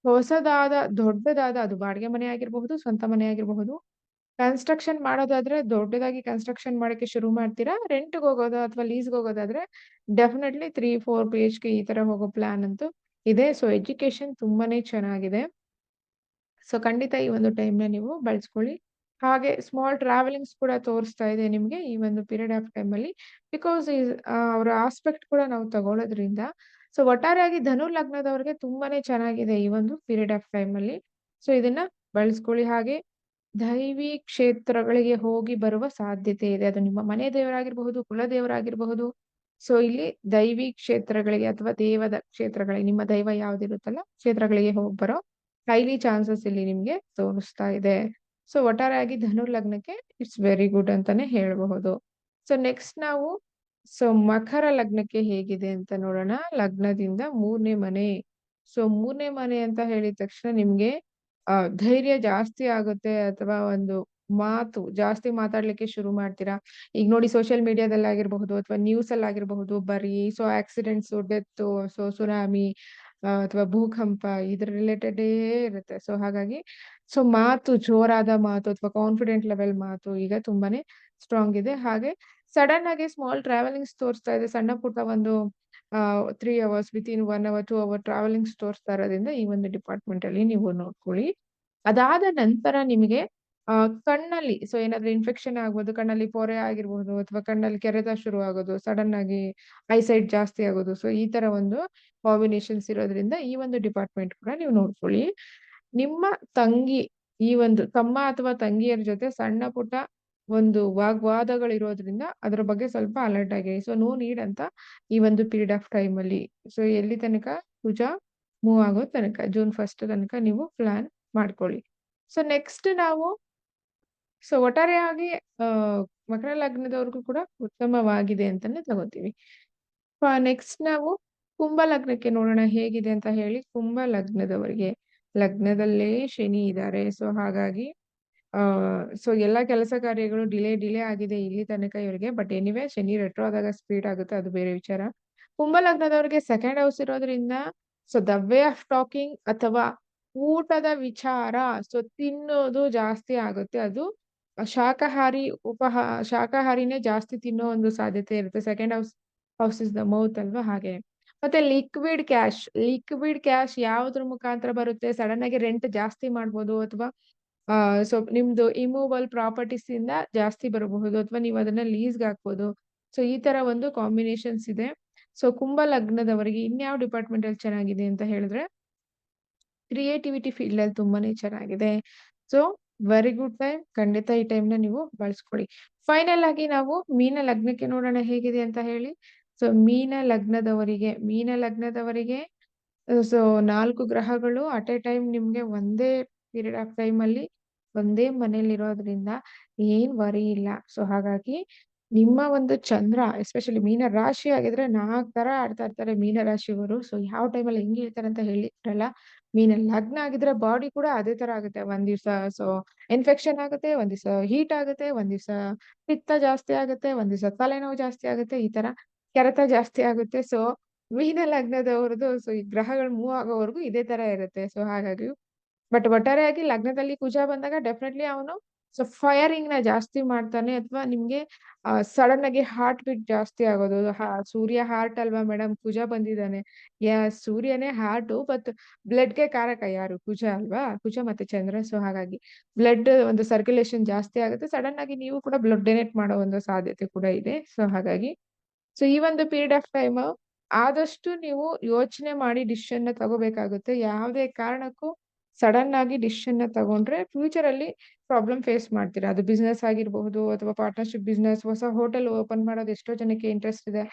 ಹೊಸದಾದ ದೊಡ್ಡದಾದ, ಅದು ಬಾಡಿಗೆ ಮನೆ ಆಗಿರಬಹುದು, ಸ್ವಂತ ಮನೆ ಆಗಿರಬಹುದು, ಕನ್ಸ್ಟ್ರಕ್ಷನ್ ಮಾಡೋದಾದ್ರೆ ದೊಡ್ಡದಾಗಿ ಕನ್ಸ್ಟ್ರಕ್ಷನ್ ಮಾಡಕ್ಕೆ ಶುರು ಮಾಡ್ತೀರಾ. ರೆಂಟ್‌ಗೆ ಹೋಗೋದು ಅಥವಾ ಲೀಸ್‌ಗೆ ಹೋಗೋದಾದ್ರೆ ಡೆಫಿನೆಟ್ಲಿ 3-4 BHK ಈ ತರ ಹೋಗೋ ಪ್ಲಾನ್ ಅಂತೂ ಇದೆ. ಸೊ ಎಜುಕೇಶನ್ ತುಂಬಾನೇ ಚೆನ್ನಾಗಿದೆ. ಸೊ ಖಂಡಿತ ಈ ಒಂದು ಟೈಮ್‌ನ ನೀವು ಬಳಸ್ಕೊಳ್ಳಿ. ಹಾಗೆ ಸ್ಮಾಲ್ ಟ್ರಾವೆಲಿಂಗ್ಸ್ ಕೂಡ ತೋರಿಸ್ತಾ ಇದೆ ನಿಮ್ಗೆ ಈ ಒಂದು ಪೀರಿಯಡ್ ಆಫ್ ಟೈಮ್ ಅಲ್ಲಿ. ಬಿಕಾಸ್ ಅವರ ಆಸ್ಪೆಕ್ಟ್ ಕೂಡ ನಾವು ತಗೊಳ್ಳೋದ್ರಿಂದ ಸೊ ಒಟ್ಟಾರೆಯಾಗಿ ಧನು ಲಗ್ನದವರಿಗೆ ತುಂಬಾನೇ ಚೆನ್ನಾಗಿದೆ ಈ ಒಂದು ಪೀರಿಯಡ್ ಆಫ್ ಟೈಮ್ ಅಲ್ಲಿ. ಸೊ ಇದನ್ನ ಬಳಸ್ಕೊಳ್ಳಿ. ಹಾಗೆ ದೈವಿ ಕ್ಷೇತ್ರಗಳಿಗೆ ಹೋಗಿ ಬರುವ ಸಾಧ್ಯತೆ ಇದೆ. ಅದು ನಿಮ್ಮ ಮನೆ ದೇವರಾಗಿರಬಹುದು, ಕುಲ ದೇವರಾಗಿರಬಹುದು. ಸೊ ಇಲ್ಲಿ ದೈವಿ ಕ್ಷೇತ್ರಗಳಿಗೆ ಅಥವಾ ದೇವದ ಕ್ಷೇತ್ರಗಳಿಗೆ, ನಿಮ್ಮ ದೈವ ಯಾವ್ದಿರುತ್ತಲ್ಲ ಕ್ಷೇತ್ರಗಳಿಗೆ ಹೋಗಿ ಬರೋ ಹೈಲಿ ಚಾನ್ಸಸ್ ಇಲ್ಲಿ ನಿಮ್ಗೆ ತೋರಿಸ್ತಾ ಇದೆ. ಸೊ ಒಟ್ಟಾರೆಯಾಗಿ ಧನು ಲಗ್ನಕ್ಕೆ ಇಟ್ಸ್ ವೆರಿ ಗುಡ್ ಅಂತಾನೆ ಹೇಳಬಹುದು. ಸೊ ನೆಕ್ಸ್ಟ್ ನಾವು ಮಕರ ಲಗ್ನಕ್ಕೆ ಹೇಗಿದೆ ಅಂತ ನೋಡೋಣ. ಲಗ್ನದಿಂದ 3ನೇ ಮನೆ. ಸೊ 3ನೇ ಮನೆ ಅಂತ ಹೇಳಿದ ತಕ್ಷಣ ನಿಮ್ಗೆ ಧೈರ್ಯ ಜಾಸ್ತಿ ಆಗುತ್ತೆ ಅಥವಾ ಒಂದು ಮಾತು ಜಾಸ್ತಿ ಮಾತಾಡ್ಲಿಕ್ಕೆ ಶುರು ಮಾಡ್ತೀರಾ. ಈಗ ನೋಡಿ ಸೋಷಿಯಲ್ ಮೀಡಿಯಾದಲ್ಲಿ ಆಗಿರಬಹುದು ಅಥವಾ ನ್ಯೂಸ್ ಅಲ್ಲಿ ಆಗಿರಬಹುದು, ಬರೀ so accidents, death, so tsunami ಅಥವಾ ಭೂಕಂಪ ಇದ್ರ ರಿಲೇಟೆಡೇ ಇರುತ್ತೆ. ಸೊ ಹಾಗಾಗಿ ಸೊ ಮಾತು, ಜೋರಾದ ಮಾತು ಅಥವಾ ಕಾನ್ಫಿಡೆಂಟ್ ಲೆವೆಲ್ ಮಾತು ಈಗ ತುಂಬಾನೇ ಸ್ಟ್ರಾಂಗ್ ಇದೆ. ಹಾಗೆ ಸಡನ್ ಆಗಿ ಸ್ಮಾಲ್ ಟ್ರಾವೆಲಿಂಗ್ಸ್ ತೋರಿಸ್ತಾ ಇದೆ. ಸಣ್ಣ ಪುಟ್ಟ ಒಂದು 3 hours, within 1 hour 2 hour travellings ತೋರಿಸ್ತಾ ಇರೋದ್ರಿಂದ ಈ ಒಂದು ಡಿಪಾರ್ಟ್ಮೆಂಟ್ ಅಲ್ಲಿ ನೀವು ನೋಡ್ಕೊಳ್ಳಿ. ಅದಾದ ನಂತರ ನಿಮಗೆ ಕಣ್ಣಲ್ಲಿ ಸೊ ಏನಾದ್ರೂ ಇನ್ಫೆಕ್ಷನ್ ಆಗ್ಬೋದು, ಕಣ್ಣಲ್ಲಿ ಪೊರೆ ಆಗಿರ್ಬೋದು ಅಥವಾ ಕಣ್ಣಲ್ಲಿ ಕೆರೆತ ಶುರು ಆಗೋದು, ಸಡನ್ ಆಗಿ ಐಸೈಟ್ ಜಾಸ್ತಿ ಆಗೋದು. ಸೊ ಈ ತರ ಒಂದು ಕಾಂಬಿನೇಷನ್ಸ್ ಇರೋದ್ರಿಂದ ಈ ಒಂದು ಡಿಪಾರ್ಟ್ಮೆಂಟ್ ಕೂಡ ನೀವು ನೋಡ್ಕೊಳ್ಳಿ. ನಿಮ್ಮ ತಂಗಿ, ಈ ಒಂದು ತಮ್ಮ ಅಥವಾ ತಂಗಿಯರ ಜೊತೆ ಸಣ್ಣ ಪುಟ್ಟ ಒಂದು ವಾಗ್ವಾದಗಳಿರೋದ್ರಿಂದ ಅದ್ರ ಬಗ್ಗೆ ಸ್ವಲ್ಪ ಅಲರ್ಟ್ ಆಗಿರಿ. ಸೊ ನೋ ನೀಡ್ ಅಂತ ಈ ಒಂದು ಪೀರಿಯಡ್ ಆಫ್ ಟೈಮ್ ಅಲ್ಲಿ. ಸೊ ಎಲ್ಲಿ ತನಕ ಕುಜ ಮೂವ್ ಆಗೋ ತನಕ, ಜೂನ್ 1 ತನಕ ನೀವು ಪ್ಲಾನ್ ಮಾಡ್ಕೊಳ್ಳಿ. ಸೊ ನೆಕ್ಸ್ಟ್ ನಾವು ಒಟ್ಟಾರೆಯಾಗಿ ಮಕರ ಲಗ್ನದವ್ರಿಗೂ ಕೂಡ ಉತ್ತಮವಾಗಿದೆ ಅಂತಾನೆ ತಗೋತೀವಿ. ನೆಕ್ಸ್ಟ್ ನಾವು ಕುಂಭ ಲಗ್ನಕ್ಕೆ ನೋಡೋಣ ಹೇಗಿದೆ ಅಂತ ಹೇಳಿ. ಕುಂಭ ಲಗ್ನದವರಿಗೆ ಲಗ್ನದಲ್ಲೇ ಶನಿ ಇದ್ದಾರೆ. ಸೊ ಹಾಗಾಗಿ ಸೊ ಎಲ್ಲಾ ಕೆಲಸ ಕಾರ್ಯಗಳು ಡಿಲೇ ಆಗಿದೆ ಇಲ್ಲಿ ತನಕ ಇವರಿಗೆ. ಬಟ್ ಎನಿವೆ ಶನಿ ರೆಟ್ರೋ ಆದಾಗ ಸ್ಪೀಡ್ ಆಗುತ್ತೆ, ಅದು ಬೇರೆ ವಿಚಾರ. ಕುಂಭ ಲಗ್ನದವರಿಗೆ ಸೆಕೆಂಡ್ ಹೌಸ್ ಇರೋದ್ರಿಂದ so the way of talking ಅಥವಾ ಊಟದ ವಿಚಾರ, ಸೊ ತಿನ್ನೋದು ಜಾಸ್ತಿ ಆಗುತ್ತೆ. ಅದು ಶಾಕಾಹಾರಿ ಶಾಕಾಹಾರಿನೇ ಜಾಸ್ತಿ ತಿನ್ನೋ ಒಂದು ಸಾಧ್ಯತೆ ಇರುತ್ತೆ. Second house is the mouth ಅಲ್ವಾ, ಹಾಗೆ. ಮತ್ತೆ ಲಿಕ್ವಿಡ್ ಕ್ಯಾಶ್ ಯಾವ್ದ್ರ ಮುಖಾಂತರ ಬರುತ್ತೆ? ಸಡನ್ ಆಗಿ ರೆಂಟ್ ಜಾಸ್ತಿ ಮಾಡ್ಬೋದು ಅಥವಾ ಸೊ ನಿಮ್ದು ಇಮೂವಲ್ ಪ್ರಾಪರ್ಟೀಸ್ ಇಂದ ಜಾಸ್ತಿ ಬರಬಹುದು ಅಥವಾ ನೀವು ಅದನ್ನ ಲೀಸ್ಗೆ ಹಾಕ್ಬೋದು. ಸೊ ಈ ತರ ಒಂದು ಕಾಂಬಿನೇಷನ್ಸ್ ಇದೆ. ಸೊ ಕುಂಭ ಲಗ್ನದವರಿಗೆ ಇನ್ಯಾವ ಡಿಪಾರ್ಟ್ಮೆಂಟ್ ಅಲ್ಲಿ ಚೆನ್ನಾಗಿದೆ ಅಂತ ಹೇಳಿದ್ರೆ, ಕ್ರಿಯೇಟಿವಿಟಿ ಫೀಲ್ಡ್ ಅಲ್ಲಿ ತುಂಬಾನೇ ಚೆನ್ನಾಗಿದೆ. So very good time. ಖಂಡಿತ ಈ ಟೈಮ್‌ನ ನೀವು ಬಳಸ್ಕೊಳ್ಳಿ. ಫೈನಲ್ ಆಗಿ ನಾವು ಮೀನ ಲಗ್ನಕ್ಕೆ ನೋಡೋಣ ಹೇಗಿದೆ ಅಂತ ಹೇಳಿ. ಸೊ ಮೀನ ಲಗ್ನದವರಿಗೆ ಸೊ 4 ಗ್ರಹಗಳು ಅಟ್ ಎ ಟೈಮ್ ನಿಮ್ಗೆ ಒಂದೇ ಪೀರಿಯಡ್ ಆಫ್ ಟೈಮಲ್ಲಿ ಒಂದೇ ಮನೇಲಿರೋದ್ರಿಂದ ಏನ್ ವರಿ ಇಲ್ಲ. ಸೊ ಹಾಗಾಗಿ ನಿಮ್ಮ ಒಂದು ಚಂದ್ರ ಎಸ್ಪೆಷಲಿ ಮೀನ ರಾಶಿ ಆಗಿದ್ರೆ 4 ತರ ಆಡ್ತಾ ಇರ್ತಾರೆ ಮೀನ ರಾಶಿಯವರು. ಸೊ ಯಾವ ಟೈಮಲ್ಲಿ ಹೆಂಗಿರ್ತಾರೆ ಅಂತ ಹೇಳಿರಲ್ಲ. ಮೀನ ಲಗ್ನ ಆಗಿದ್ರೆ ಬಾಡಿ ಕೂಡ ಅದೇ ತರ ಆಗುತ್ತೆ. ಒಂದ್ ದಿವ್ಸ ಸೊ ಇನ್ಫೆಕ್ಷನ್ ಆಗುತ್ತೆ, ಒಂದ್ ದಿವ್ಸ ಹೀಟ್ ಆಗುತ್ತೆ, ಒಂದ್ ದಿವ್ಸ ಪಿತ್ತ ಜಾಸ್ತಿ ಆಗುತ್ತೆ, ಒಂದ್ ದಿವ್ಸ ತಲೆನೋವು ಜಾಸ್ತಿ ಆಗುತ್ತೆ. ಈ ತರ ಕೆರೆತ ಜಾಸ್ತಿ ಆಗುತ್ತೆ. ಸೊ ಮೀನ ಲಗ್ನದವ್ರದ್ದು ಸೊ ಈ ಗ್ರಹಗಳು ಮೂವ್ ಆಗೋವರೆಗೂ ಇದೇ ತರ ಇರುತ್ತೆ. ಸೊ ಹಾಗಾಗಿ ಬಟ್ ಒಟ್ಟಾರೆಯಾಗಿ ಲಗ್ನದಲ್ಲಿ ಕುಜ ಬಂದಾಗ ಡೆಫಿನೆಟ್ಲಿ ಅವನು ಸೊ ಫೈರಿಂಗ್ ನ ಜಾಸ್ತಿ ಮಾಡ್ತಾನೆ ಅಥವಾ ನಿಮ್ಗೆ ಸಡನ್ ಆಗಿ ಹಾರ್ಟ್ ಬೀಟ್ ಜಾಸ್ತಿ ಆಗೋದು. ಸೂರ್ಯ ಹಾರ್ಟ್ ಅಲ್ವಾ ಮೇಡಮ್, ಕುಜ ಬಂದಿದ್ದಾನೆ. ಸೂರ್ಯನೇ ಹಾರ್ಟು ಬಟ್ ಬ್ಲಡ್ಗೆ ಕಾರಕ ಯಾರು? ಕುಜ ಅಲ್ವಾ? ಕುಜ ಮತ್ತೆ ಚಂದ್ರ. ಸೊ ಹಾಗಾಗಿ ಬ್ಲಡ್ ಒಂದು ಸರ್ಕ್ಯುಲೇಷನ್ ಜಾಸ್ತಿ ಆಗುತ್ತೆ. ಸಡನ್ ಆಗಿ ನೀವು ಕೂಡ ಬ್ಲಡ್ ಡೊನೇಟ್ ಮಾಡೋ ಒಂದು ಸಾಧ್ಯತೆ ಕೂಡ ಇದೆ. ಸೊ ಹಾಗಾಗಿ ಸೊ ಈ ಒಂದು ಪೀರಿಯಡ್ ಆಫ್ ಟೈಮ್ ಆದಷ್ಟು ನೀವು ಯೋಚನೆ ಮಾಡಿ ಡಿಸಿಷನ್ ನ ತಗೋಬೇಕಾಗುತ್ತೆ. ಯಾವುದೇ ಕಾರಣಕ್ಕೂ ಸಡನ್ ಆಗಿ ಡಿಸಿಷನ್ ನ ತಗೊಂಡ್ರೆ ಫ್ಯೂಚರ್ ಅಲ್ಲಿ ಪ್ರಾಬ್ಲಮ್ ಫೇಸ್ ಮಾಡ್ತೀರಾ. ಅದು ಬಿಸ್ನೆಸ್ ಆಗಿರಬಹುದು ಅಥವಾ ಪಾರ್ಟ್ನರ್ಶಿಪ್ ಬಿಸ್ನೆಸ್, ಹೊಸ ಹೋಟೆಲ್ ಓಪನ್ ಮಾಡೋದು ಎಷ್ಟೋ ಜನಕ್ಕೆ ಇಂಟ್ರೆಸ್ಟ್ ಇದೆ.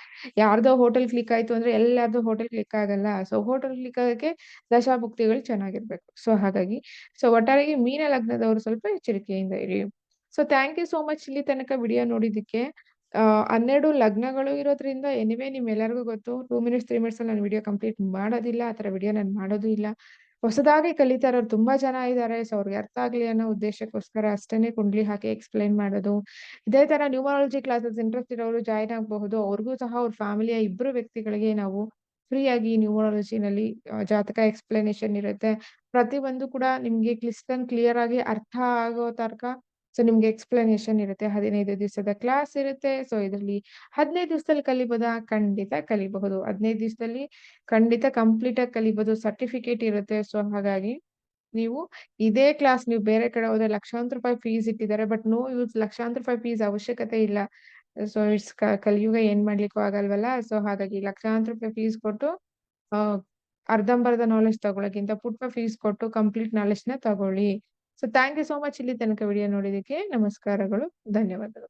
ಯಾರ್ದೋ ಹೋಟೆಲ್ ಕ್ಲಿಕ್ ಆಯ್ತು ಅಂದ್ರೆ ಎಲ್ಲಾರ್ದು ಹೋಟೆಲ್ ಕ್ಲಿಕ್ ಆಗಲ್ಲ. ಸೊ ಹೋಟೆಲ್ ಕ್ಲಿಕ್ ಆಗೋಕೆ ದಶಾಭುಕ್ತಿಗಳು ಚೆನ್ನಾಗಿರ್ಬೇಕು. ಸೊ ಹಾಗಾಗಿ ಸೊ ಒಟ್ಟಾರೆಯಾಗಿ ಮೀನ ಲಗ್ನದವರು ಸ್ವಲ್ಪ ಎಚ್ಚರಿಕೆಯಿಂದ ಇರಿ. So thank you so much ಇಲ್ಲಿ ತನಕ ವಿಡಿಯೋ ನೋಡಿದ್ದಕ್ಕೆ. 12 ಲಗ್ನಗಳು ಇರೋದ್ರಿಂದ ಎನಿವೇ ನಿಮ್ಮೆಲ್ಲರಿಗೂ ಗೊತ್ತು 2 ಮಿನಿಟ್ಸ್ 3 ಮಿನಿಟ್ಸ್ ಅಲ್ಲಿ ನಾನು ವಿಡಿಯೋ ಕಂಪ್ಲೀಟ್ ಮಾಡೋದಿಲ್ಲ. ಆ ತರ ವಿಡಿಯೋ ನಾನು ಮಾಡೋದು ಇಲ್ಲ. ಹೊಸದಾಗಿ ಕಲಿತಾ ಇರೋರು ತುಂಬಾ ಜನ ಇದ್ದಾರೆ. ಸೊ ಅವ್ರಿಗೆ ಅರ್ಥ ಆಗ್ಲಿ ಅನ್ನೋ ಉದ್ದೇಶಕ್ಕೋಸ್ಕರ ಅಷ್ಟೇನೆ ಕುಂಡ್ಲಿ ಹಾಕಿ ಎಕ್ಸ್‌ಪ್ಲೇನ್ ಮಾಡೋದು. ಇದೇ ತರ ನ್ಯೂಮರಾಲಜಿ ಕ್ಲಾಸಸ್ ಇಂಟ್ರೆಸ್ಟ್ ಇರೋರು ಜಾಯಿನ್ ಆಗಬಹುದು. ಅವ್ರಿಗೂ ಸಹ ಅವ್ರ ಫ್ಯಾಮಿಲಿಯ ಇಬ್ರು ವ್ಯಕ್ತಿಗಳಿಗೆ ನಾವು ಫ್ರೀ ಆಗಿ ನ್ಯೂಮರಾಲಜಿನಲ್ಲಿ ಜಾತಕ ಎಕ್ಸ್‌ಪ್ಲನೇಷನ್ ಇರುತ್ತೆ. ಪ್ರತಿಯೊಂದು ಕೂಡ ನಿಮ್ಗೆ ಕ್ಲಿಯರ್ ಆಗಿ ಅರ್ಥ ಆಗೋ ತನಕ ಸೊ ನಿಮ್ಗೆ ಎಕ್ಸ್‌ಪ್ಲನೇಷನ್ ಇರುತ್ತೆ. 15 ದಿವಸದ ಕ್ಲಾಸ್ ಇರುತ್ತೆ. ಸೊ ಇದರಲ್ಲಿ 15 ದಿವಸದಲ್ಲಿ ಕಲಿಬೋದಾ? ಖಂಡಿತ ಕಲಿಬಹುದು. 15 ದಿವಸದಲ್ಲಿ ಖಂಡಿತ ಕಂಪ್ಲೀಟ್ ಆಗಿ ಕಲಿಬಹುದು. ಸರ್ಟಿಫಿಕೇಟ್ ಇರುತ್ತೆ. ಸೊ ಹಾಗಾಗಿ ನೀವು ಇದೇ ಕ್ಲಾಸ್ ನೀವು ಬೇರೆ ಕಡೆ ಹೋದ್ರೆ ಲಕ್ಷಾಂತರ ರೂಪಾಯಿ ಫೀಸ್ ಇಟ್ಟಿದ್ದಾರೆ. ಬಟ್ ನೋ ಯೂಸ್, ಲಕ್ಷಾಂತರ ರೂಪಾಯಿ ಫೀಸ್ ಅವಶ್ಯಕತೆ ಇಲ್ಲ. ಸೊ ಇಟ್ಸ್ ಕಲಿಯುಗ ಏನ್ ಮಾಡ್ಲಿಕ್ಕೂ ಆಗಲ್ವಲ್ಲ. ಸೊ ಹಾಗಾಗಿ ಲಕ್ಷಾಂತರ ರೂಪಾಯಿ ಫೀಸ್ ಕೊಟ್ಟು ಆ ಅರ್ಧಂಬರ್ಧ ನಾಲೆಡ್ಜ್ ತಗೊಳ್ಳೋಕ್ಕಿಂತ ಪುಟ್ಟ ಫೀಸ್ ಕೊಟ್ಟು ಕಂಪ್ಲೀಟ್ ನಾಲೆಡ್ಜ್ ನ ತಗೊಳ್ಳಿ. So thank you so much ಇಲ್ಲಿ ತನಕ ವಿಡಿಯೋ ನೋಡಿದಕ್ಕೆ. ನಮಸ್ಕಾರಗಳು. ಧನ್ಯವಾದಗಳು.